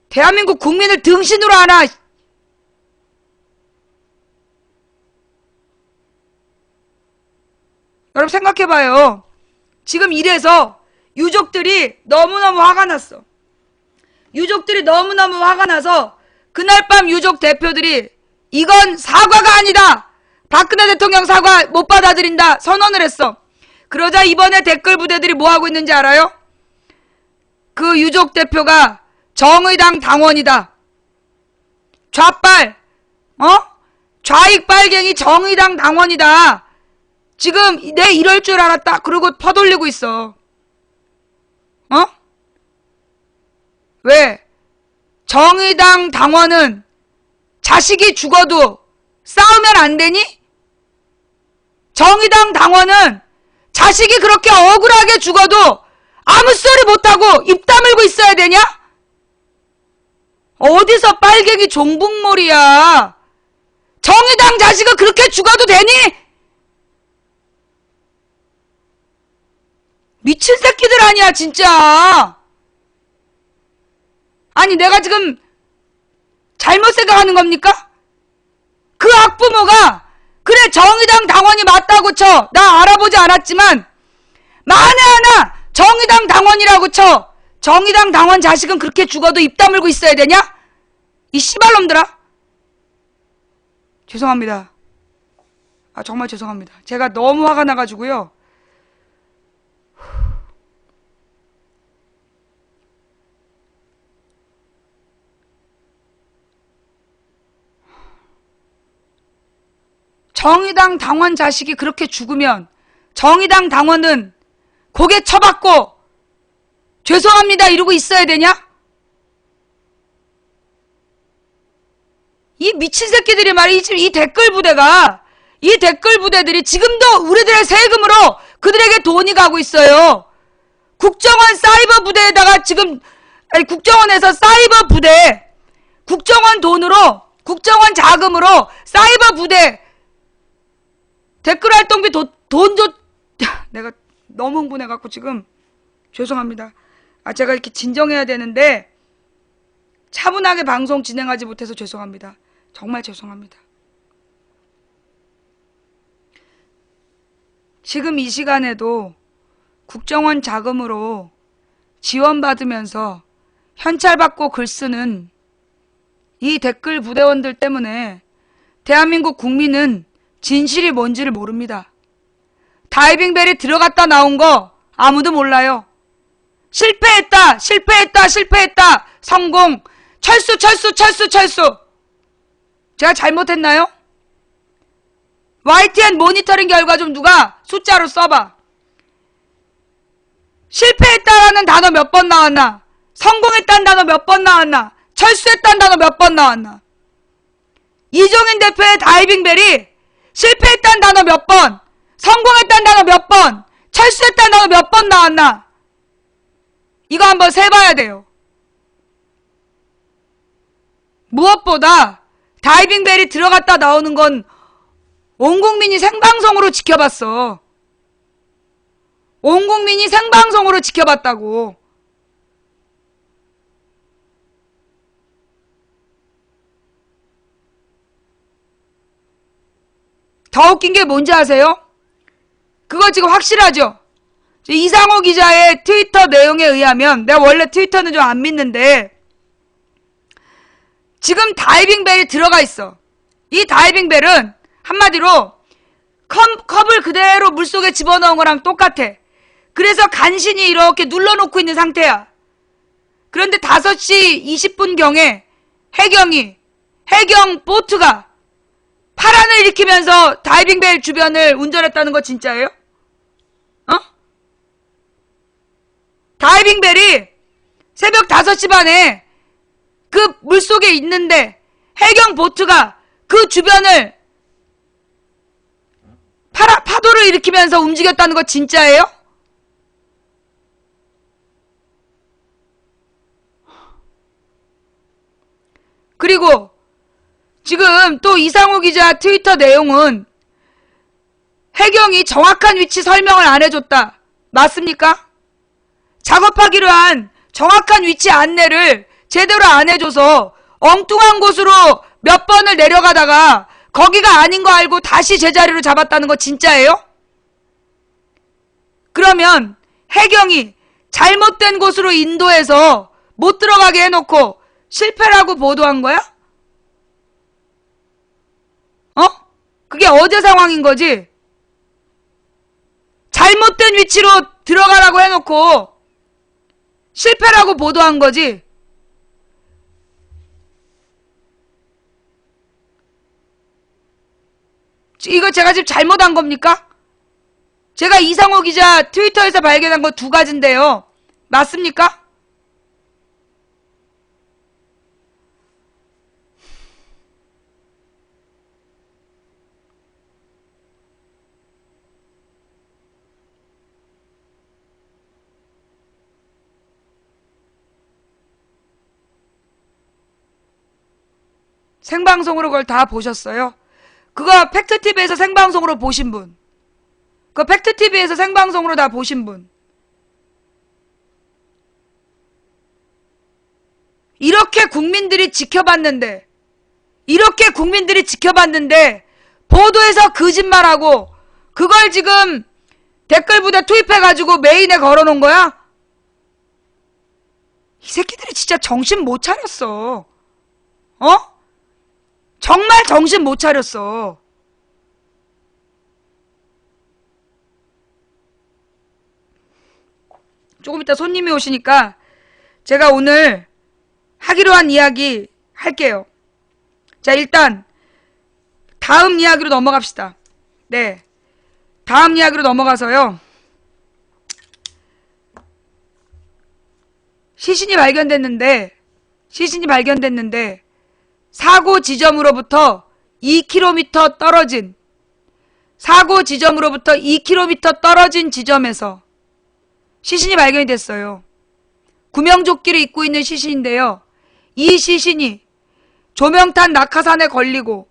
대한민국 국민을 등신으로 하나. 여러분 생각해봐요. 지금 이래서 유족들이 너무너무 화가 났어. 유족들이 너무너무 화가 나서 그날 밤 유족 대표들이 이건 사과가 아니다. 박근혜 대통령 사과 못 받아들인다. 선언을 했어. 그러자 이번에 댓글 부대들이 뭐 하고 있는지 알아요? 그 유족 대표가 정의당 당원이다. 좌빨, 좌익 빨갱이 정의당 당원이다. 지금 내 이럴 줄 알았다. 그러고 퍼돌리고 있어. 왜? 정의당 당원은 자식이 죽어도 싸우면 안 되니? 정의당 당원은 자식이 그렇게 억울하게 죽어도 아무 소리 못하고 입 다물고 있어야 되냐? 어디서 빨갱이 종북몰이야. 정의당 자식은 그렇게 죽어도 되니? 미친 새끼들 아니야 진짜. 아니 내가 지금 잘못 생각하는 겁니까? 그 학부모가 그래 정의당 당원이 맞다고 쳐. 나 알아보지 않았지만 만에 하나 정의당 당원이라고 쳐. 정의당 당원 자식은 그렇게 죽어도 입 다물고 있어야 되냐? 이 씨발놈들아. 죄송합니다. 아 정말 죄송합니다. 제가 너무 화가 나가지고요. 정의당 당원 자식이 그렇게 죽으면 정의당 당원은 고개 쳐받고 죄송합니다 이러고 있어야 되냐? 이 미친 새끼들이 말이야. 이 댓글 부대가, 이 댓글 부대들이 지금도 우리들의 세금으로 그들에게 돈이 가고 있어요. 국정원 사이버 부대에다가 지금 국정원에서 사이버 부대, 국정원 돈으로, 국정원 자금으로 사이버 부대 댓글 활동비 돈 줘. 내가 너무 흥분해갖고 지금 죄송합니다. 아 제가 이렇게 진정해야 되는데 차분하게 방송 진행하지 못해서 죄송합니다. 정말 죄송합니다. 지금 이 시간에도 국정원 자금으로 지원받으면서 현찰받고 글 쓰는 이 댓글 부대원들 때문에 대한민국 국민은 진실이 뭔지를 모릅니다. 다이빙벨이 들어갔다 나온 거 아무도 몰라요. 실패했다, 실패했다, 실패했다, 성공, 철수, 철수, 철수, 철수. 제가 잘못했나요? YTN 모니터링 결과 좀 누가 숫자로 써봐. 실패했다라는 단어 몇 번 나왔나? 성공했다는 단어 몇 번 나왔나? 철수했다는 단어 몇 번 나왔나? 이종인 대표의 다이빙벨이 실패했다는 단어 몇 번, 성공했다는 단어 몇 번, 철수했다는 단어 몇 번 나왔나? 이거 한번 세봐야 돼요. 무엇보다 다이빙벨이 들어갔다 나오는 건 온 국민이 생방송으로 지켜봤어. 온 국민이 생방송으로 지켜봤다고. 더 웃긴 게 뭔지 아세요? 그거 지금 확실하죠? 이상호 기자의 트위터 내용에 의하면, 내가 원래 트위터는 좀 안 믿는데 지금 다이빙벨이 들어가 있어. 이 다이빙벨은 한마디로 컵을 그대로 물속에 집어넣은 거랑 똑같아. 그래서 간신히 이렇게 눌러놓고 있는 상태야. 그런데 5시 20분경에 해경 보트가 파란을 일으키면서 다이빙벨 주변을 운전했다는 거 진짜예요? 다이빙벨이 새벽 5시 반에 그 물속에 있는데 해경 보트가 그 주변을 파도를 일으키면서 움직였다는 거 진짜예요? 그리고 지금 또 이상호 기자 트위터 내용은 해경이 정확한 위치 설명을 안 해줬다. 맞습니까? 작업하기로 한 정확한 위치 안내를 제대로 안 해줘서 엉뚱한 곳으로 몇 번을 내려가다가 거기가 아닌 거 알고 다시 제자리로 잡았다는 거 진짜예요? 그러면 해경이 잘못된 곳으로 인도해서 못 들어가게 해놓고 실패라고 보도한 거야? 그게 어제 상황인 거지? 잘못된 위치로 들어가라고 해놓고 실패라고 보도한 거지? 이거 제가 지금 잘못한 겁니까? 제가 이상호 기자 트위터에서 발견한 거 2가지인데요. 맞습니까? 생방송으로 그걸 다 보셨어요? 그거 팩트TV에서 생방송으로 보신 분. 그거 팩트TV에서 생방송으로 다 보신 분. 이렇게 국민들이 지켜봤는데 보도에서 거짓말하고 그걸 지금 댓글 부대 투입해가지고 메인에 걸어놓은 거야? 이 새끼들이 진짜 정신 못 차렸어. 정말 정신 못 차렸어. 조금 이따 손님이 오시니까 제가 오늘 하기로 한 이야기 할게요. 자, 일단 다음 이야기로 넘어갑시다. 네, 다음 이야기로 넘어가서요. 시신이 발견됐는데 사고 지점으로부터 2km 떨어진 지점에서 시신이 발견이 됐어요. 구명조끼를 입고 있는 시신인데요. 이 시신이 조명탄 낙하산에 걸리고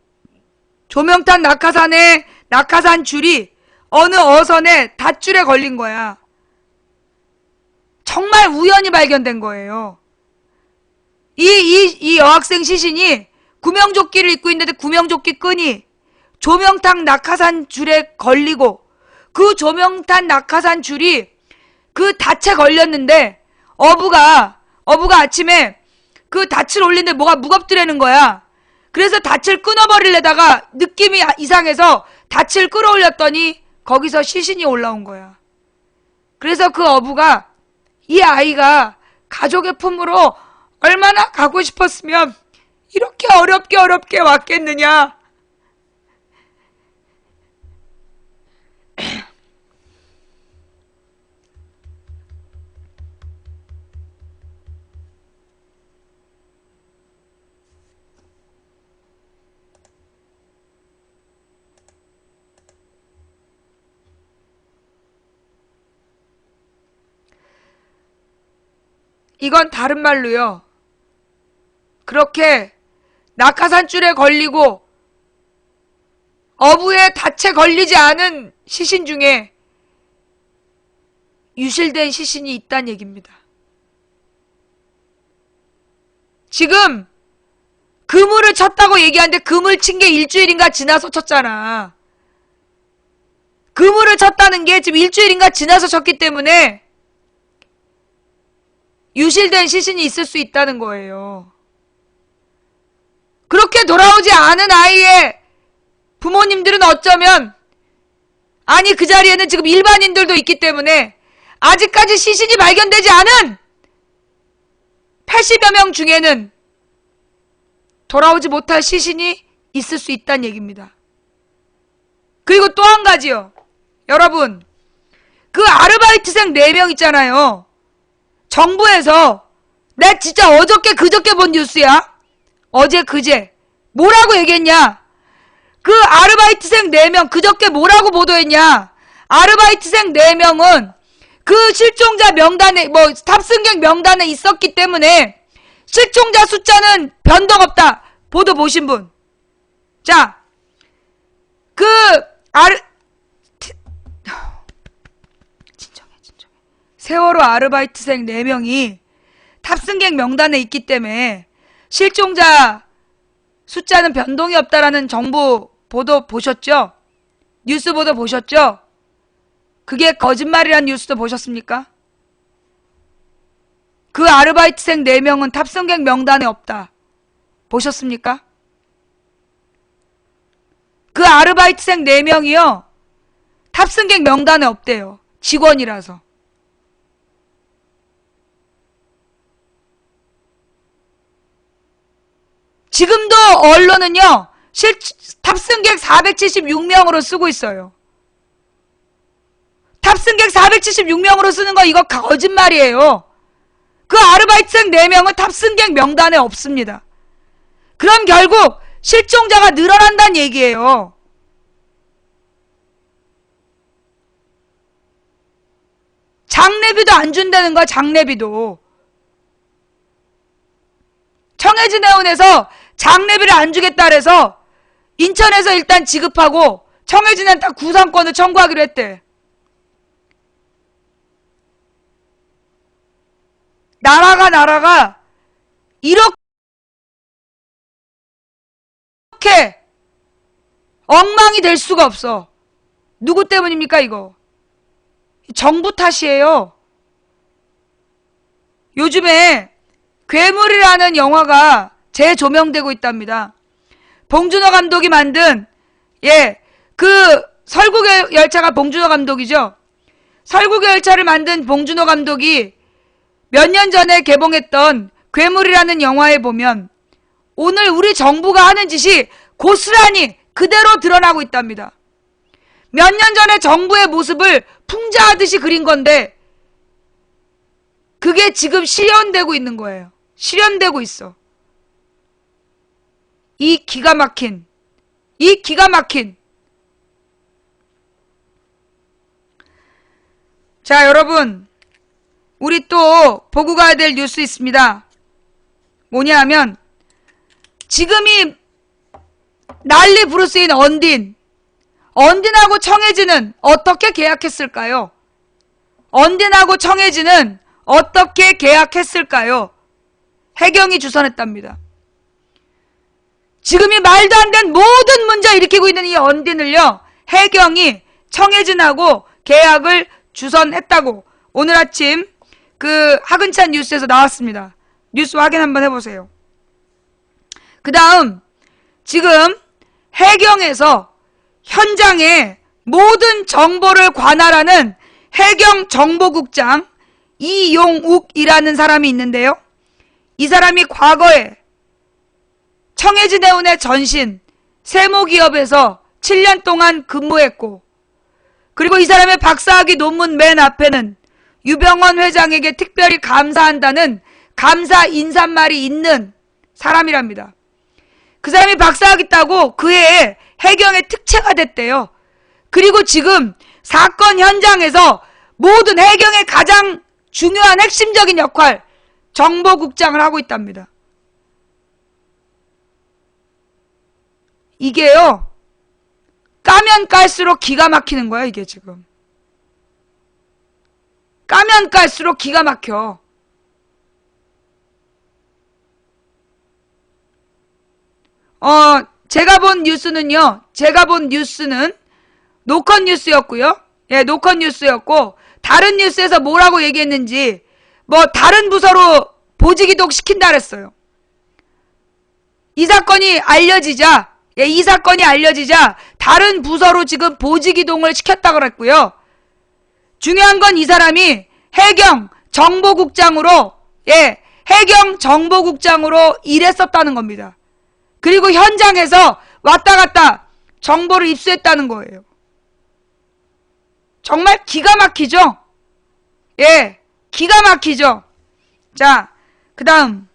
낙하산 줄이 어느 어선에 닷줄에 걸린 거야. 정말 우연히 발견된 거예요. 이 여학생 시신이 구명조끼를 입고 있는데 구명조끼 끈이 조명탄 낙하산 줄에 걸리고 그 조명탄 낙하산 줄이 그 닻에 걸렸는데 어부가 아침에 그 닻을 올리는데 뭐가 무겁더라는 거야. 그래서 닻을 끊어버리려다가 느낌이 이상해서 닻을 끌어올렸더니 거기서 시신이 올라온 거야. 그래서 그 어부가 이 아이가 가족의 품으로 얼마나 가고 싶었으면 이렇게 어렵게 왔겠느냐. 이건 다른 말로요. 그렇게 낙하산줄에 걸리고 어부의 닻에 걸리지 않은 시신 중에 유실된 시신이 있다는 얘기입니다. 지금 그물을 쳤다고 얘기하는데 그물 친 게 일주일인가 지나서 쳤잖아. 그물을 쳤다는 게 지금 일주일인가 지나서 쳤기 때문에 유실된 시신이 있을 수 있다는 거예요. 그렇게 돌아오지 않은 아이의 부모님들은 어쩌면 아니 그 자리에는 지금 일반인들도 있기 때문에 아직까지 시신이 발견되지 않은 80여 명 중에는 돌아오지 못할 시신이 있을 수 있다는 얘기입니다. 그리고 또 한 가지요. 여러분, 그 아르바이트생 4명 있잖아요. 정부에서 나 진짜 어저께 그저께 본 뉴스야. 어제 그제 뭐라고 얘기했냐. 그 아르바이트생 4명 그저께 뭐라고 보도했냐? 아르바이트생 4명은 그 실종자 명단에 탑승객 명단에 있었기 때문에 실종자 숫자는 변동 없다. 보도 보신 분. 자, 그 진정해. 세월호 아르바이트생 4명이 탑승객 명단에 있기 때문에 실종자 숫자는 변동이 없다라는 정부 보도 보셨죠? 뉴스 보도 보셨죠? 그게 거짓말이란 뉴스도 보셨습니까? 그 아르바이트생 4명은 탑승객 명단에 없다. 보셨습니까? 그 아르바이트생 4명이요. 탑승객 명단에 없대요. 직원이라서. 지금도 언론은요. 탑승객 476명으로 쓰고 있어요. 탑승객 476명으로 쓰는 거 이거 거짓말이에요. 그 아르바이트생 4명은 탑승객 명단에 없습니다. 그럼 결국 실종자가 늘어난다는 얘기예요. 장례비도 안 준다는 거야, 장례비도. 청해진 해운에서 장례비를 안 주겠다 그래서 인천에서 일단 지급하고 청해진은 딱 구상권을 청구하기로 했대. 나라가 이렇게 엉망이 될 수가 없어. 누구 때문입니까 이거? 정부 탓이에요. 요즘에 괴물이라는 영화가 재조명되고 있답니다. 봉준호 감독이 만든 그 설국의 열차가 봉준호 감독이죠. 설국의 열차를 만든 봉준호 감독이 몇 년 전에 개봉했던 괴물이라는 영화에 보면 오늘 우리 정부가 하는 짓이 고스란히 그대로 드러나고 있답니다. 몇 년 전에 정부의 모습을 풍자하듯이 그린 건데 그게 지금 실현되고 있는 거예요. 실현되고 있어. 이 기가 막힌 자, 여러분, 우리 또 보고 가야 될 뉴스 있습니다. 뭐냐 하면 지금이 난리 부르스인 언딘하고 청해진은 어떻게 계약했을까요? 언딘하고 청해진은 어떻게 계약했을까요? 해경이 주선했답니다. 지금이 말도 안 되는 모든 문제 일으키고 있는 이 언딘을요, 해경이 청해진하고 계약을 주선했다고 오늘 아침 그 하근찬 뉴스에서 나왔습니다. 뉴스 확인 한번 해보세요. 그 다음 지금 해경에서 현장에 모든 정보를 관할하는 해경정보국장 이용욱이라는 사람이 있는데요. 이 사람이 과거에 청해진 해운의 전신 세모기업에서 7년 동안 근무했고, 그리고 이 사람의 박사학위 논문 맨 앞에는 유병헌 회장에게 특별히 감사한다는 감사 인사말이 있는 사람이랍니다. 그 사람이 박사학위 따고 그 해에 해경의 특채가 됐대요. 그리고 지금 사건 현장에서 모든 해경의 가장 중요한 핵심적인 역할, 정보국장을 하고 있답니다. 이게요, 까면 깔수록 기가 막히는 거야, 이게 지금. 까면 깔수록 기가 막혀. 제가 본 뉴스는 노컷 뉴스였고요. 예, 노컷 뉴스였고, 다른 뉴스에서 뭐라고 얘기했는지, 다른 부서로 보직이동 시킨다 그랬어요. 이 사건이 알려지자 다른 부서로 지금 보직이동을 시켰다 그랬고요. 중요한 건 이 사람이 해경 정보국장으로 일했었다는 겁니다. 그리고 현장에서 왔다 갔다 정보를 입수했다는 거예요. 정말 기가 막히죠? 예, 기가 막히죠? 자, 그 다음.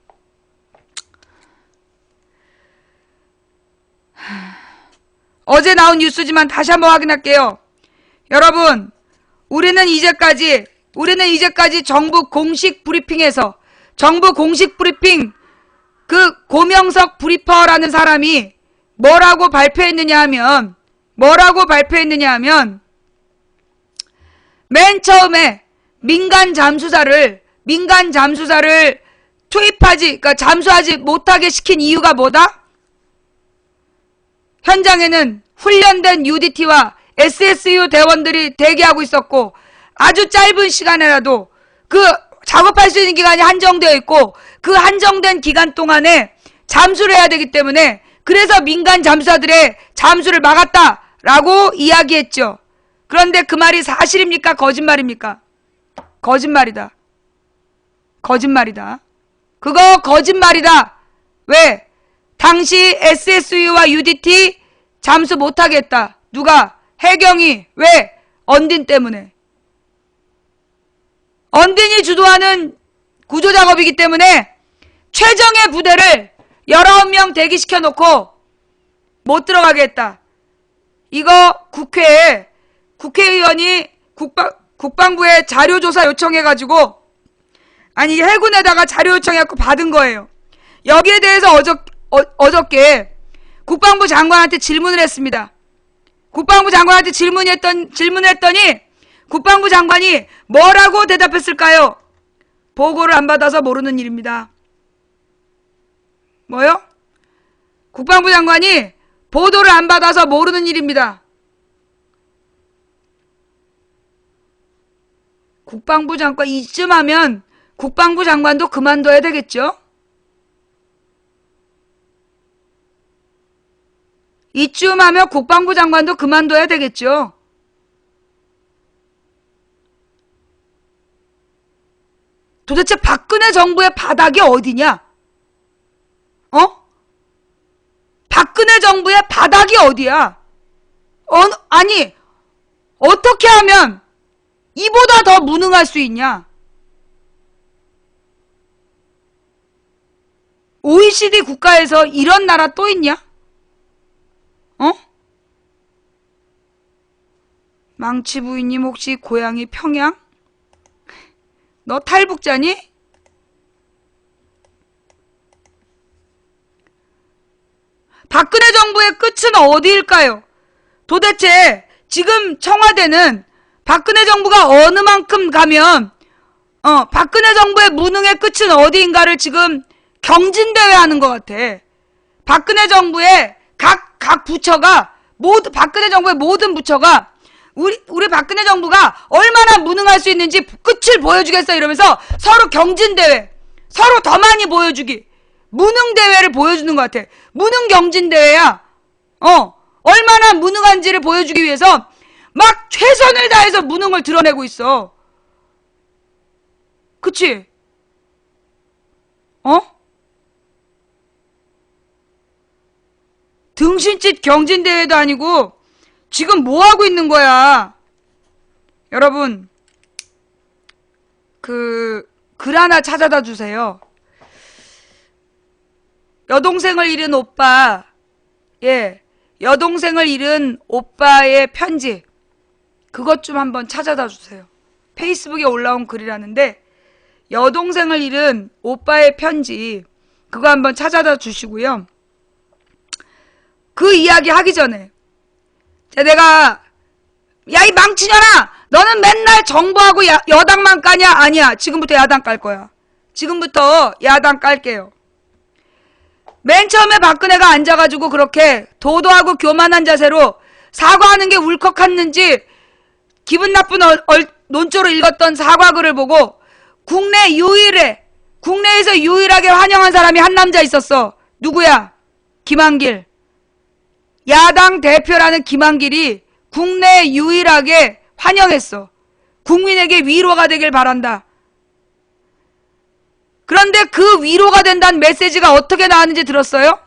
어제 나온 뉴스지만 다시 한번 확인할게요. 여러분, 우리는 이제까지 정부 공식 브리핑에서, 정부 공식 브리핑 그 고명석 브리퍼라는 사람이 뭐라고 발표했느냐 하면 맨 처음에 민간 잠수사를 그러니까 잠수하지 못하게 시킨 이유가 뭐다? 현장에는 훈련된 UDT와 SSU 대원들이 대기하고 있었고, 아주 짧은 시간에라도 그 작업할 수 있는 기간이 한정되어 있고, 그 한정된 기간 동안에 잠수를 해야 되기 때문에, 그래서 민간 잠수사들의 잠수를 막았다라고 이야기했죠. 그런데 그 말이 사실입니까? 거짓말입니까? 거짓말이다. 그거 거짓말이다. 왜? 당시 SSU와 UDT 잠수 못하게 했다. 누가? 해경이. 왜? 언딘 때문에. 언딘이 주도하는 구조작업이기 때문에 최정예 부대를 19명 대기시켜놓고 못 들어가게 했다. 이거 국회에 국회의원이 국방부에 자료조사 요청해가지고, 아니 해군에다가 자료 요청해갖고 받은 거예요. 여기에 대해서 어저께 국방부 장관한테 질문을 했습니다. 국방부 장관한테 질문을 했더니 국방부 장관이 뭐라고 대답했을까요? 보고를 안 받아서 모르는 일입니다. 뭐요? 국방부 장관이 보도를 안 받아서 모르는 일입니다. 국방부 장관 이쯤 하면 국방부 장관도 그만둬야 되겠죠? 이쯤 하면 국방부 장관도 그만둬야 되겠죠? 도대체 박근혜 정부의 바닥이 어디냐? 박근혜 정부의 바닥이 어디야? 아니, 어떻게 하면 이보다 더 무능할 수 있냐? OECD 국가에서 이런 나라 또 있냐? 망치 부인님 혹시 고향이 평양? 너 탈북자니? 박근혜 정부의 끝은 어디일까요? 도대체 지금 청와대는 박근혜 정부가 어느 만큼 가면 박근혜 정부의 무능의 끝은 어디인가를 지금 경진대회하는 것 같아. 박근혜 정부의 각 부처가 박근혜 정부의 모든 부처가 우리 박근혜 정부가 얼마나 무능할 수 있는지 끝을 보여주겠어 이러면서 서로 경진대회, 서로 더 많이 보여주기, 무능대회를 보여주는 것 같아. 무능 경진대회야. 얼마나 무능한지를 보여주기 위해서 막 최선을 다해서 무능을 드러내고 있어. 그치? 등신짓 경진대회도 아니고 지금 뭐 하고 있는 거야? 여러분, 글 하나 찾아다 주세요. 여동생을 잃은 오빠, 여동생을 잃은 오빠의 편지, 그것 좀 한번 찾아다 주세요. 페이스북에 올라온 글이라는데, 여동생을 잃은 오빠의 편지, 그거 한번 찾아다 주시고요. 그 이야기 하기 전에 내가 야 이 망치년아, 너는 맨날 정부하고 여당만 까냐? 아니야, 지금부터 야당 깔 거야. 지금부터 야당 깔게요. 맨 처음에 박근혜가 앉아가지고 그렇게 도도하고 교만한 자세로 사과하는 게 울컥했는지 기분 나쁜 논조로 읽었던 사과글을 보고 국내에서 유일하게 환영한 사람이 한 남자 있었어. 누구야? 김한길. 야당 대표라는 김한길이 국내에 유일하게 환영했어. 국민에게 위로가 되길 바란다. 그런데 그 위로가 된다는 메시지가 어떻게 나왔는지 들었어요?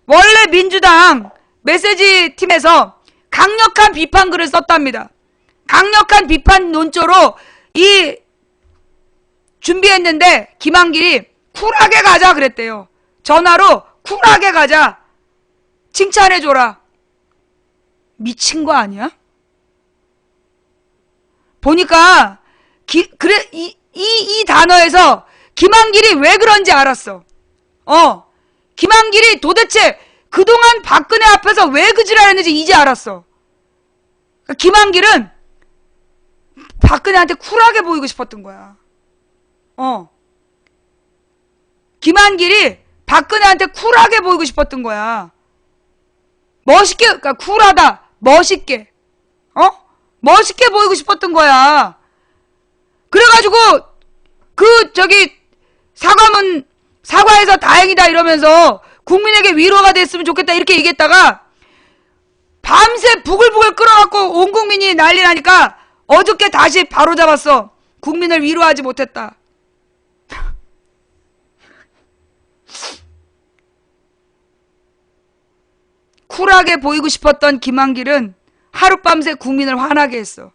원래 민주당 메시지 팀에서 강력한 비판글을 썼답니다. 강력한 비판 논조로 준비했는데 김한길이 쿨하게 가자 그랬대요. 전화로 쿨하게 가자. 칭찬해줘라. 미친 거 아니야? 보니까 그래 이 단어에서 김한길이 왜 그런지 알았어. 김한길이 도대체 그동안 박근혜 앞에서 왜 그 지랄했는지 이제 알았어. 그러니까 김한길은 박근혜한테 쿨하게 보이고 싶었던 거야. 김한길이 박근혜한테 쿨하게 보이고 싶었던 거야. 멋있게, 그러니까 쿨하다, 멋있게, 멋있게 보이고 싶었던 거야. 그래가지고 사과해서 다행이다 이러면서 국민에게 위로가 됐으면 좋겠다 이렇게 얘기했다가 밤새 부글부글 끓어갖고 온 국민이 난리 나니까 어저께 다시 바로 잡았어. 국민을 위로하지 못했다. 쿨하게 보이고 싶었던 김한길은 하룻밤새 국민을 화나게 했어.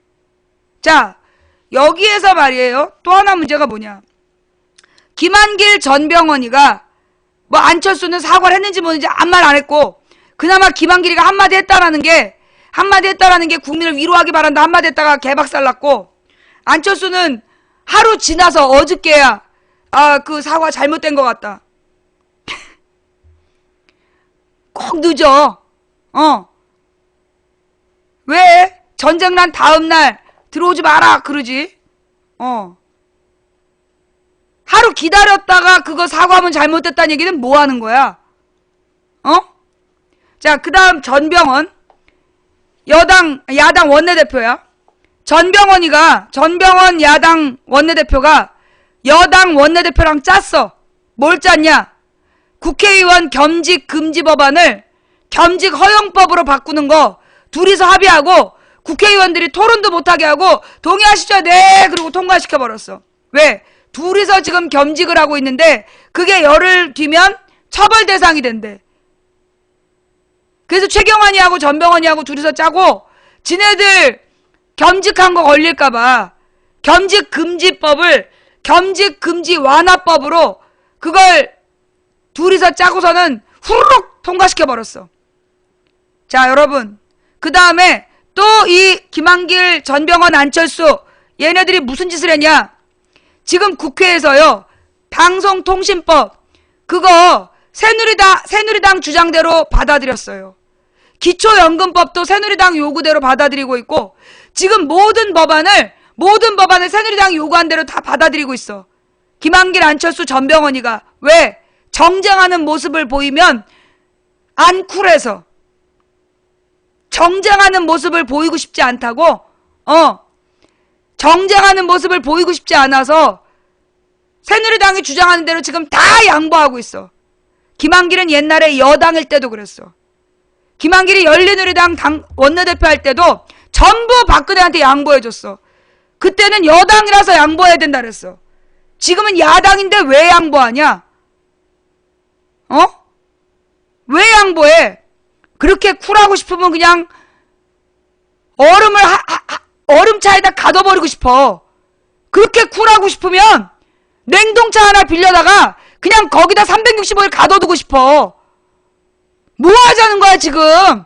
자, 여기에서 말이에요. 또 하나 문제가 뭐냐. 김한길 전병헌이가 뭐 안철수는 사과를 했는지 뭐는지 아무 말 안 했고 그나마 김한길이가 한마디 했다라는 게 국민을 위로하기 바란다 한마디 했다가 개박살 났고 안철수는 하루 지나서 어저께야 그 사과 잘못된 것 같다. 꼭 늦어. 왜 전쟁 난 다음날 들어오지 마라 그러지? 하루 기다렸다가 그거 사과하면 잘못됐다는 얘기는 뭐 하는 거야? 자, 그 다음 전병헌. 야당 원내대표야. 전병헌 야당 원내대표가 여당 원내대표랑 짰어. 뭘 짰냐? 국회의원 겸직 금지 법안을 겸직 허용법으로 바꾸는 거 둘이서 합의하고 국회의원들이 토론도 못하게 하고 동의하시죠? 네. 그리고 통과시켜버렸어. 왜? 둘이서 지금 겸직을 하고 있는데 그게 열흘 뒤면 처벌 대상이 된대. 그래서 최경환이하고 전병헌이하고 둘이서 짜고 지네들 겸직한 거 걸릴까봐 겸직 금지법을 겸직 금지 완화법으로 그걸 둘이서 짜고서는 후루룩 통과시켜버렸어. 자, 여러분. 그 다음에 또 이 김한길, 전병헌, 안철수 얘네들이 무슨 짓을 했냐. 지금 국회에서요. 방송통신법 그거 새누리당 주장대로 받아들였어요. 기초연금법도 새누리당 요구대로 받아들이고 있고 지금 모든 법안을 새누리당 요구한 대로 다 받아들이고 있어. 김한길, 안철수, 전병헌이가 왜? 정쟁하는 모습을 보이면 안 쿨해서 정쟁하는 모습을 보이고 싶지 않다고 정쟁하는 모습을 보이고 싶지 않아서 새누리당이 주장하는 대로 지금 다 양보하고 있어. 김한길은 옛날에 여당일 때도 그랬어. 김한길이 열린우리당 원내대표 할 때도 전부 박근혜한테 양보해줬어. 그때는 여당이라서 양보해야 된다 그랬어. 지금은 야당인데 왜 양보하냐? 왜 양보해? 그렇게 쿨하고 싶으면 그냥 얼음차에다 가둬버리고 싶어. 그렇게 쿨하고 싶으면 냉동차 하나 빌려다가 그냥 거기다 365일 가둬두고 싶어. 뭐 하자는 거야 지금?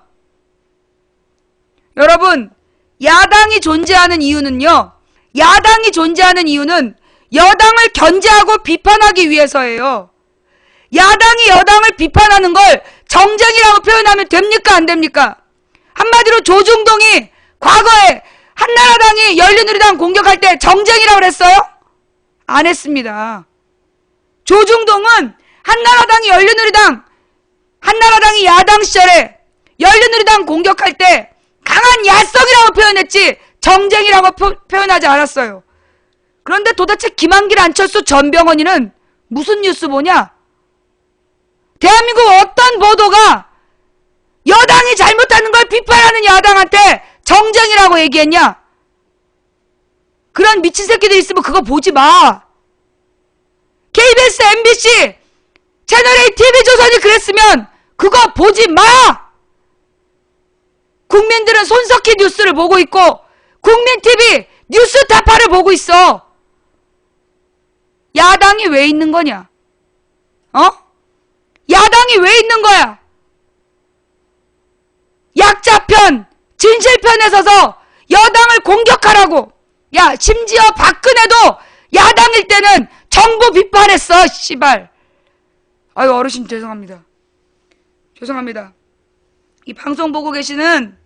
여러분, 야당이 존재하는 이유는요. 야당이 존재하는 이유는 여당을 견제하고 비판하기 위해서예요. 야당이 여당을 비판하는 걸 정쟁이라고 표현하면 됩니까? 안 됩니까? 한마디로 조중동이 과거에 한나라당이 열린우리당 공격할 때 정쟁이라고 그랬어요? 안 했습니다. 조중동은 한나라당이 야당 시절에 열린우리당 공격할 때 강한 야성이라고 표현했지 정쟁이라고 표현하지 않았어요. 그런데 도대체 김한길, 안철수, 전병헌이는 무슨 뉴스 보냐? 대한민국 어떤 보도가 여당이 잘못하는 걸 비판하는 야당한테 정쟁이라고 얘기했냐? 그런 미친 새끼들 있으면 그거 보지 마. KBS, MBC, 채널A, TV조선이 그랬으면 그거 보지 마. 국민들은 손석희 뉴스를 보고 있고 국민TV 뉴스타파를 보고 있어. 야당이 왜 있는 거냐? 야당이 왜 있는 거야? 약자편, 진실편에 서서 여당을 공격하라고. 야, 심지어 박근혜도 야당일 때는 정부 비판했어, 씨발. 아유, 어르신 죄송합니다. 죄송합니다. 이 방송 보고 계시는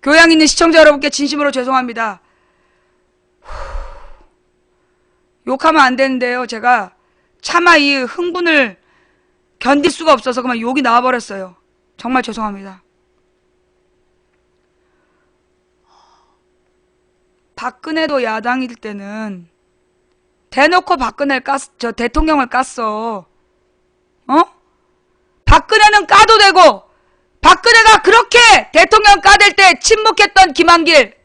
교양 있는 시청자 여러분께 진심으로 죄송합니다. 욕하면 안 되는데요. 제가 차마 이 흥분을 견딜 수가 없어서 그만 욕이 나와버렸어요. 정말 죄송합니다. 박근혜도 야당일 때는 대놓고 저 대통령을 깠어. 어? 박근혜는 까도 되고, 박근혜가 그렇게 대통령 까댈 때 침묵했던 김한길,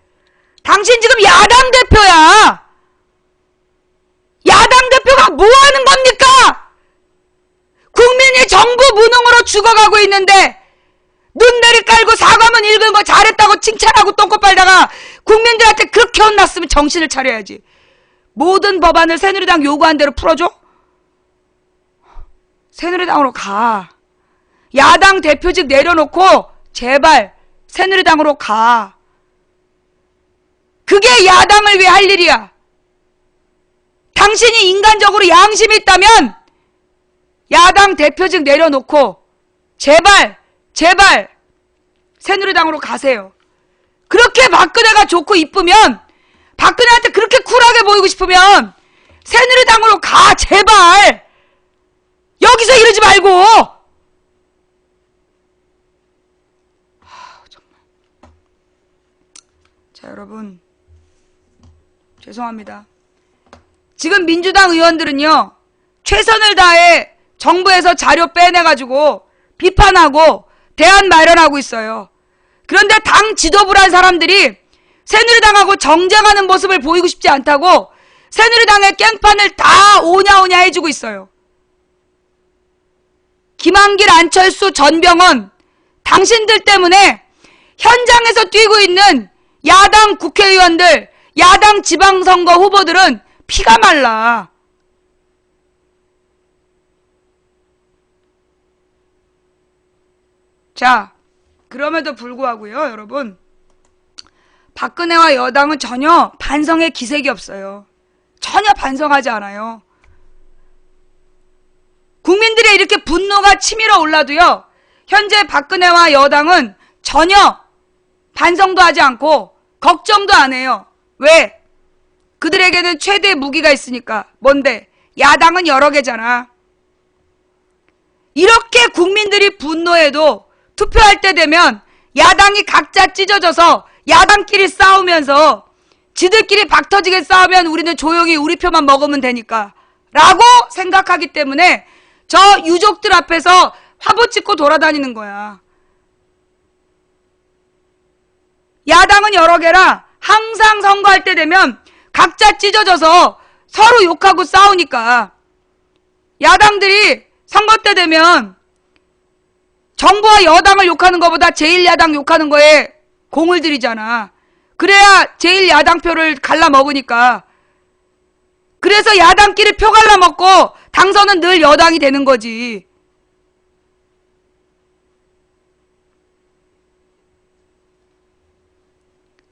당신 지금 야당 대표야. 야당 대표가 뭐 하는 겁니까? 국민이 정부 무능으로 죽어가고 있는데 눈대리 깔고 사과문 읽은 거 잘했다고 칭찬하고 똥꼬 빨다가 국민들한테 그렇게 혼났으면 정신을 차려야지. 모든 법안을 새누리당 요구한 대로 풀어줘? 새누리당으로 가. 야당 대표직 내려놓고 제발 새누리당으로 가. 그게 야당을 위해 할 일이야. 당신이 인간적으로 양심이 있다면 야당 대표직 내려놓고 제발 새누리당으로 가세요. 그렇게 박근혜가 좋고 이쁘면, 박근혜한테 그렇게 쿨하게 보이고 싶으면 새누리당으로 가. 제발 여기서 이러지 말고. 정말. 자, 여러분 죄송합니다. 지금 민주당 의원들은요, 최선을 다해 정부에서 자료 빼내가지고 비판하고 대안 마련하고 있어요. 그런데 당 지도부란 사람들이 새누리당하고 정쟁하는 모습을 보이고 싶지 않다고 새누리당의 깽판을 다 오냐오냐 해주고 있어요. 김한길, 안철수, 전병헌, 당신들 때문에 현장에서 뛰고 있는 야당 국회의원들, 야당 지방선거 후보들은 피가 말라. 자, 그럼에도 불구하고요, 여러분, 박근혜와 여당은 전혀 반성의 기색이 없어요. 전혀 반성하지 않아요. 국민들의 이렇게 분노가 치밀어 올라도요, 현재 박근혜와 여당은 전혀 반성도 하지 않고 걱정도 안 해요. 왜? 그들에게는 최대 무기가 있으니까. 뭔데? 야당은 여러 개잖아. 이렇게 국민들이 분노해도 투표할 때 되면 야당이 각자 찢어져서 야당끼리 싸우면서 지들끼리 박터지게 싸우면 우리는 조용히 우리 표만 먹으면 되니까 라고 생각하기 때문에 저 유족들 앞에서 화보 찍고 돌아다니는 거야. 야당은 여러 개라 항상 선거할 때 되면 각자 찢어져서 서로 욕하고 싸우니까 야당들이 선거 때 되면 정부와 여당을 욕하는 것보다 제1야당 욕하는 거에 공을 들이잖아. 그래야 제1야당표를 갈라먹으니까. 그래서 야당끼리 표 갈라먹고 당선은 늘 여당이 되는 거지.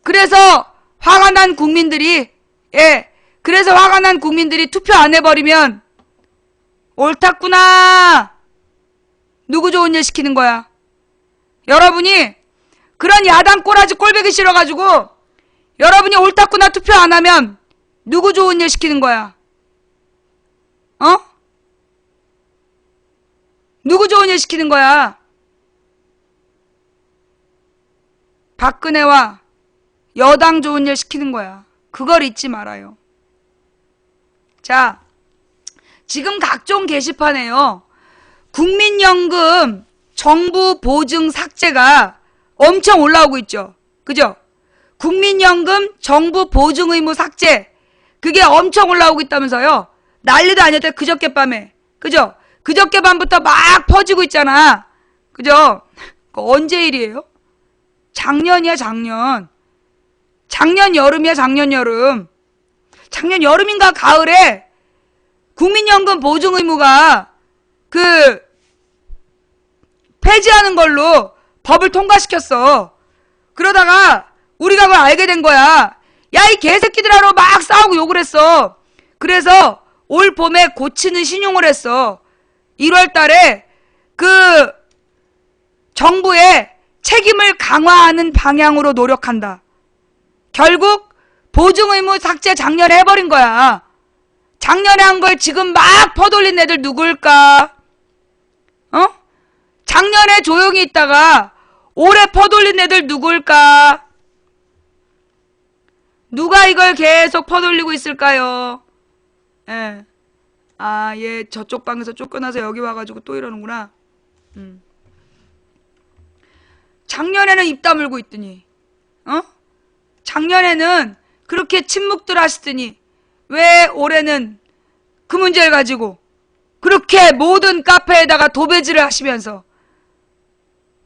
그래서 화가 난 국민들이 투표 안 해버리면 옳았구나. 누구 좋은 일 시키는 거야? 여러분이 그런 야당 꼬라지 꼴보기 싫어가지고 여러분이 옳았구나 투표 안 하면 누구 좋은 일 시키는 거야? 어? 누구 좋은 일 시키는 거야? 박근혜와 여당 좋은 일 시키는 거야. 그걸 잊지 말아요. 자, 지금 각종 게시판에요, 국민연금 정부 보증 삭제가 엄청 올라오고 있죠. 그죠? 국민연금 정부 보증 의무 삭제, 그게 엄청 올라오고 있다면서요. 난리도 아니었대, 그저께 밤에. 그죠? 그저께 밤부터 막 퍼지고 있잖아. 그죠? 언제 일이에요? 작년이야, 작년. 작년 여름이야, 작년 여름. 작년 여름인가 가을에 국민연금 보증 의무가 폐지하는 걸로 법을 통과시켰어. 그러다가 우리가 그걸 알게 된 거야. 야, 이 개새끼들하고 막 싸우고 욕을 했어. 그래서 올 봄에 고치는 신용을 했어. 1월 달에 그 정부의 책임을 강화하는 방향으로 노력한다. 결국 보증의무 삭제 작년에 해버린 거야. 작년에 한 걸 지금 막 퍼돌린 애들 누굴까? 작년에 조용히 있다가 올해 퍼돌린 애들 누굴까? 누가 이걸 계속 퍼돌리고 있을까요? 예. 아, 얘 저쪽 방에서 쫓겨나서 여기 와가지고 또 이러는구나. 작년에는 입 다물고 있더니, 작년에는 그렇게 침묵들 하시더니, 왜 올해는 그 문제를 가지고 그렇게 모든 카페에다가 도배질을 하시면서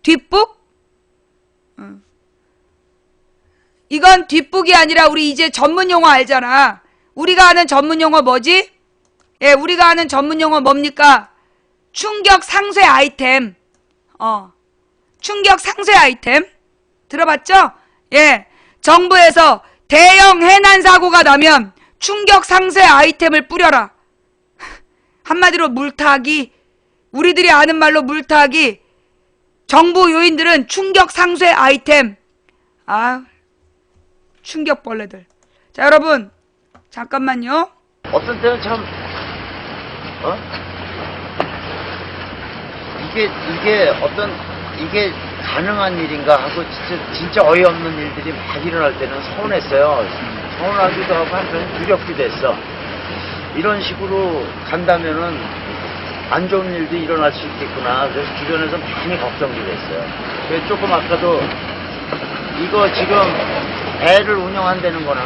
뒷북? 이건 뒷북이 아니라 우리 이제 전문 용어 알잖아. 우리가 아는 전문 용어 뭐지? 예, 우리가 아는 전문 용어 뭡니까? 충격 상쇄 아이템. 충격 상쇄 아이템. 들어봤죠? 예. 정부에서 대형 해난 사고가 나면 충격 상쇄 아이템을 뿌려라. 한마디로 물타기. 우리들이 아는 말로 물타기. 정부 요인들은 충격 상쇄 아이템. 아, 충격벌레들. 자, 여러분. 잠깐만요. 어떤 때는 참, 이게 가능한 일인가 하고 진짜 어이없는 일들이 막 일어날 때는 서운했어요. 서운하기도 하고 한편 두렵기도 했어. 이런 식으로 간다면은 안 좋은 일도 일어날 수 있겠구나. 그래서 주변에서 많이 걱정도 됐어요. 그래서 조금 아까도 이거 지금 배를 운영한다는 거는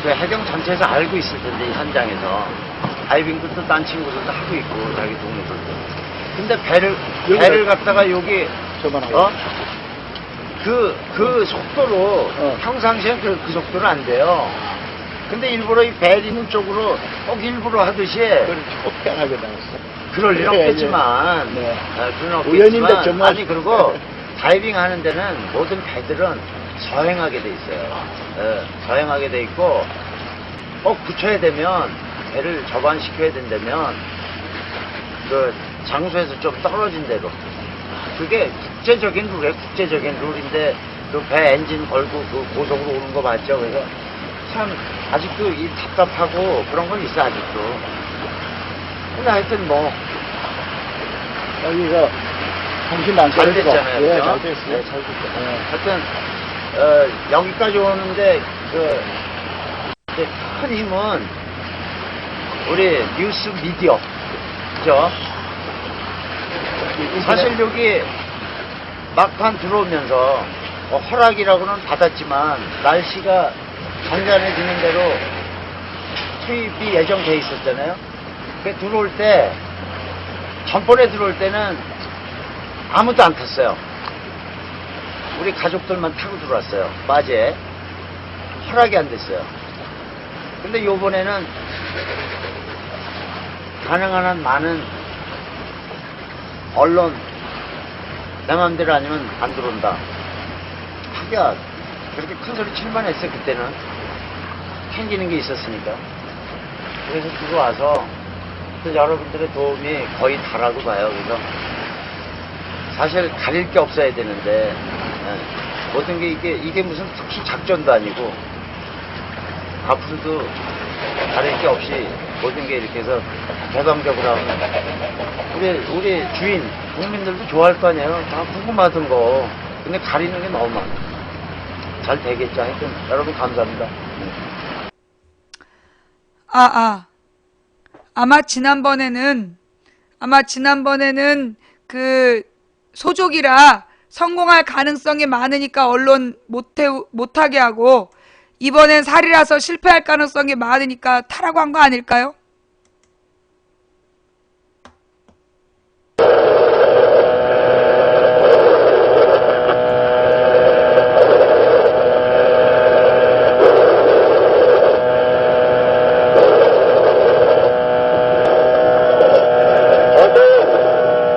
그 해경 전체에서 알고 있을 텐데, 이 현장에서. 다이빙도 딴 친구들도 하고 있고, 자기 동료들도. 근데 배를 갖다가 여기, 그 속도로, 평상시엔 그 속도는 안 돼요. 근데 일부러 이 배 있는 쪽으로 꼭 일부러 하듯이. 쫓겨나게 당했어. 그럴 일 없겠지만. 네. 그런 우연인데 없겠지만. 정말. 아니, 그리고 다이빙 하는 데는 모든 배들은 서행하게 돼 있어요. 서행하게 돼 있고, 꼭 붙여야 되면, 배를 접안시켜야 된다면, 그 장소에서 좀 떨어진 데로. 그게 국제적인 룰인데, 그 배 엔진 걸고 그 고속으로 오는 거 맞죠? 그래서 참, 아직도 이 답답하고 그런 건 있어, 아직도. 근데 하여튼 뭐. 여기가 정신 안 잘 차리고. 됐잖아요. 예, 그죠? 잘 됐어요. 네, 잘 됐죠. 하여튼, 여기까지 오는데, 큰 힘은 우리 뉴스 미디어. 그죠? 사실 여기 막판 들어오면서 허락이라고는 받았지만, 날씨가 잔잔해지는 대로 투입이 예정돼 있었잖아요. 그 들어올 때, 전번에 들어올 때는 아무도 안 탔어요. 우리 가족들만 타고 들어왔어요. 맞에. 허락이 안 됐어요. 근데 요번에는 가능한 한 많은 언론, 내 맘대로 아니면 안 들어온다. 하기야, 그렇게 큰 소리 칠만 했어요, 그때는. 챙기는 게 있었으니까. 그래서 들어와서, 여러분들의 도움이 거의 다라고 봐요. 그래서 사실 가릴 게 없어야 되는데, 모든 게 이게 무슨 특수 작전도 아니고, 앞으로도 가릴 게 없이 모든 게 이렇게 해서 개방적으로 하면 우리 주인 국민들도 좋아할 거 아니에요. 다 궁금하던 거. 근데 가리는 게 너무 많아. 잘 되겠죠. 하여튼 여러분 감사합니다. 아마 지난번에는 그 소족이라 성공할 가능성이 많으니까 언론 못하게 하고, 이번엔 살이라서 실패할 가능성이 많으니까 타라고 한 거 아닐까요?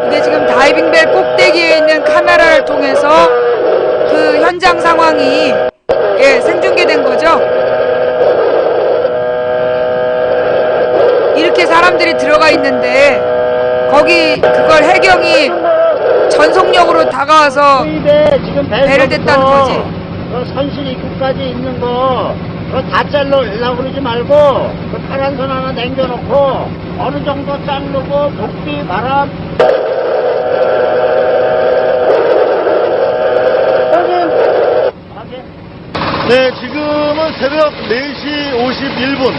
이게 지금 다이빙벨 꼭대기에 있는 카메라를 통해서 그 그 현장 상황이 생중계된 거죠. 이렇게 사람들이 들어가 있는데 거기 그걸 해경이 전속력으로 다가와서 지금 배를 댔다는 거지. 선실 입구까지 있는 거 그거 다 잘라려고 그러지 말고 그 파란 선 하나 남겨놓고 어느 정도 자르고 목뒤 바람. 네, 지금은 새벽 4시 51분.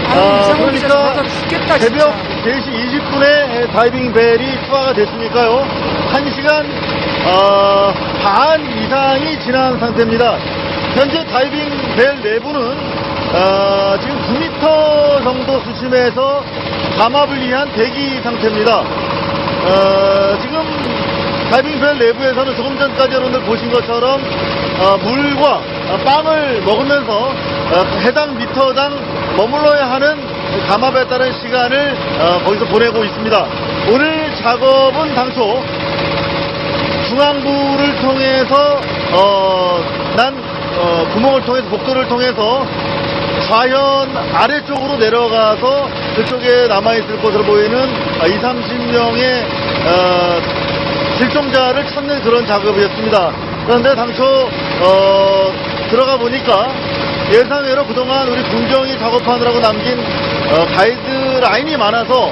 이상훈 기자 가서 죽겠다, 새벽 진짜. 4시 20분에 다이빙 벨이 투하가 됐으니까요. 1시간 반 이상이 지난 상태입니다. 현재 다이빙 벨 내부는 지금 9m 정도 수심에서 감압을 위한 대기 상태입니다. 지금 다이빙 벨 내부에서는 조금 전까지 여러분들 보신 것처럼 물과 빵을 먹으면서 해당 미터당 머물러야 하는 감압에 따른 시간을 거기서 보내고 있습니다. 오늘 작업은 당초 중앙부를 통해서 난 구멍을 통해서 복도를 통해서 좌현 아래쪽으로 내려가서 그쪽에 남아있을 것으로 보이는 20, 30명의 실종자를 찾는 그런 작업이었습니다. 그런데 당초 들어가 보니까 예상외로 그동안 우리 군경이 작업하느라고 남긴 가이드 라인이 많아서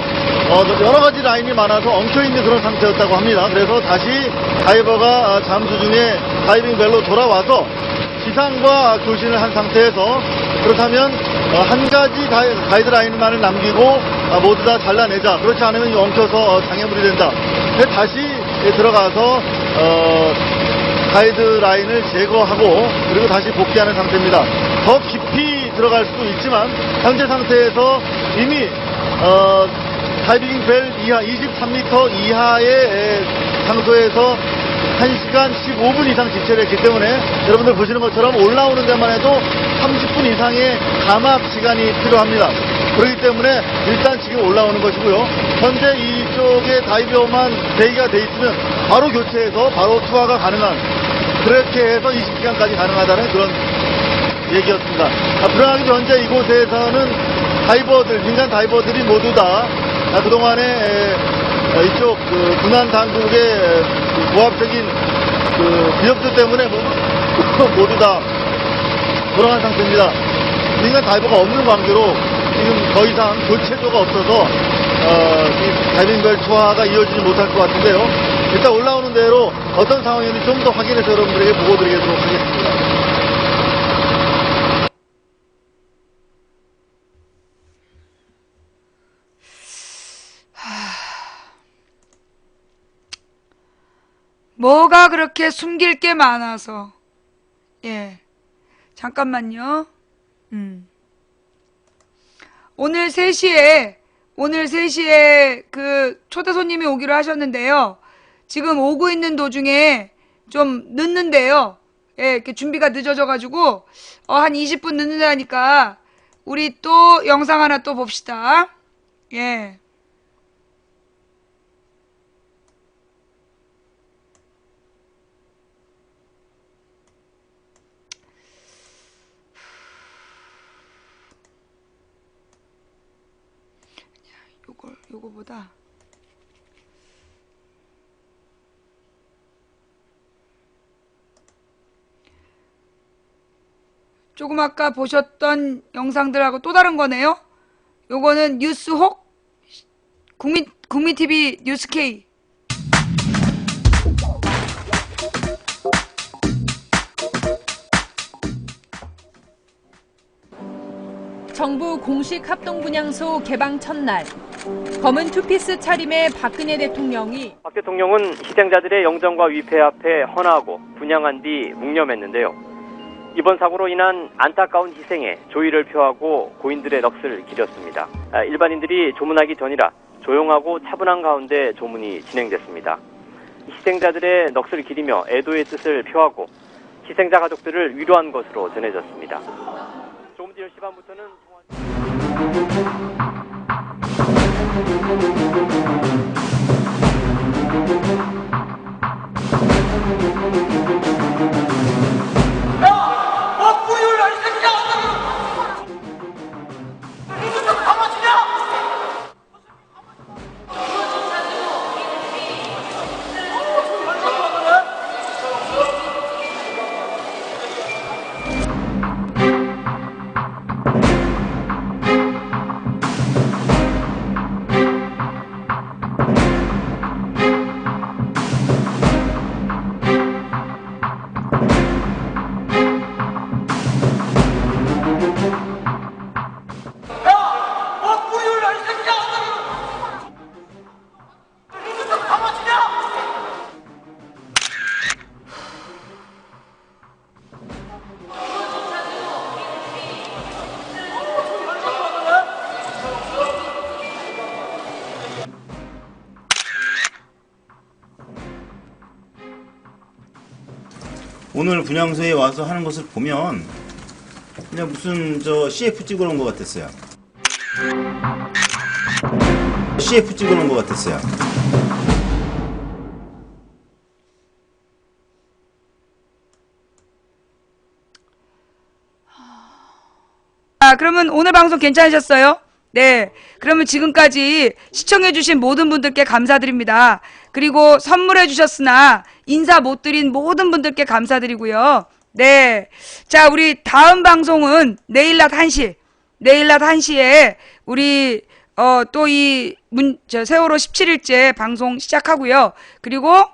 여러 가지 라인이 많아서 엉켜있는 그런 상태였다고 합니다. 그래서 다시 다이버가 잠수 중에 다이빙 벨로 돌아와서 기상과 교신을 한 상태에서 그렇다면 한 가지 가이드 라인만을 남기고 모두 다 잘라내자. 그렇지 않으면 엉켜서 장애물이 된다. 그래서 다시 들어가서 가이드 라인을 제거하고 그리고 다시 복귀하는 상태입니다. 더 깊이 들어갈 수도 있지만 현재 상태에서 이미 다이빙 벨 이하 23m 이하의 장소에서 1시간 15분 이상 지체를 했기 때문에 여러분들 보시는 것처럼 올라오는 데만 해도 30분 이상의 감압 시간이 필요합니다. 그렇기 때문에 일단 지금 올라오는 것이고요. 현재 이쪽에 다이버만 대기가 돼 있으면 바로 교체해서 바로 투하가 가능한, 그렇게 해서 20시간까지 가능하다는 그런 얘기였습니다. 불안하게도 현재 이곳에서는 다이버들, 민간 다이버들이 모두 다 그동안에 이쪽 군안 당국의 고압적인 위협들 때문에 모두 다 돌아간 상태입니다. 민간 다이버가 없는 관계로 지금 더 이상 교체조가 없어서 이 다이빙벨 투하가 이어지지 못할 것 같은데요. 일단 올라오는 대로 어떤 상황인지 좀 더 확인해서 여러분들에게 보고드리도록 하겠습니다. 뭐가 그렇게 숨길 게 많아서. 잠깐만요. 오늘 3시에 그 초대 손님이 오기로 하셨는데요. 지금 오고 있는 도중에 좀 늦는데요. 이렇게 준비가 늦어져가지고, 한 20분 늦는다니까, 우리 또 영상 하나 또 봅시다. 요거보다 조금 아까 보셨던 영상들하고 또 다른 거네요. 요거는 뉴스혹 국민TV 뉴스K. 정부 공식 합동분향소 개방 첫날, 검은 투피스 차림의 박근혜 대통령이 박 대통령은 희생자들의 영정과 위패 앞에 헌화하고 분향한 뒤 묵념했는데요. 이번 사고로 인한 안타까운 희생에 조의를 표하고 고인들의 넋을 기렸습니다. 일반인들이 조문하기 전이라 조용하고 차분한 가운데 조문이 진행됐습니다. 희생자들의 넋을 기리며 애도의 뜻을 표하고 희생자 가족들을 위로한 것으로 전해졌습니다. 조금 뒤 10시 반부터는 오늘 분향소에 와서 하는 것을 보면 그냥 무슨 CF 찍어놓은 것 같았어요. CF 찍어놓은 것 같았어요. 그러면 오늘 방송 괜찮으셨어요? 네. 그러면 지금까지 시청해주신 모든 분들께 감사드립니다. 그리고 선물해주셨으나 인사 못 드린 모든 분들께 감사드리고요. 네. 자, 우리 다음 방송은 내일 낮 1시. 내일 낮 1시에 우리, 또 세월호 17일째 방송 시작하고요. 그리고,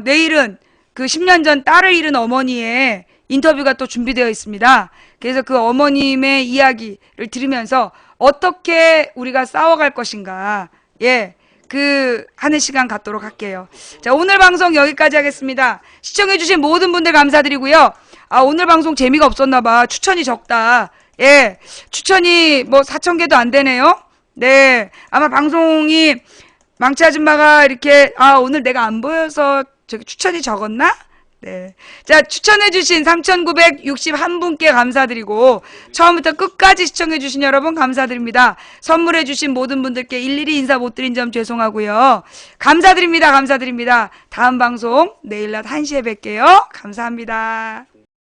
내일은 그 10년 전 딸을 잃은 어머니의 인터뷰가 또 준비되어 있습니다. 그래서 그 어머님의 이야기를 들으면서 어떻게 우리가 싸워갈 것인가, 하는 시간 갖도록 할게요. 자, 오늘 방송 여기까지 하겠습니다. 시청해주신 모든 분들 감사드리고요. 오늘 방송 재미가 없었나봐. 추천이 적다. 추천이 4,000개도 안 되네요. 네. 아마 방송이 망치 아줌마가 이렇게, 오늘 내가 안 보여서 추천이 적었나? 네. 자, 추천해주신 3,961분께 감사드리고, 처음부터 끝까지 시청해주신 여러분 감사드립니다. 선물해주신 모든 분들께 일일이 인사 못 드린 점 죄송하고요. 감사드립니다. 감사드립니다. 다음 방송 내일 낮 1시에 뵐게요. 감사합니다.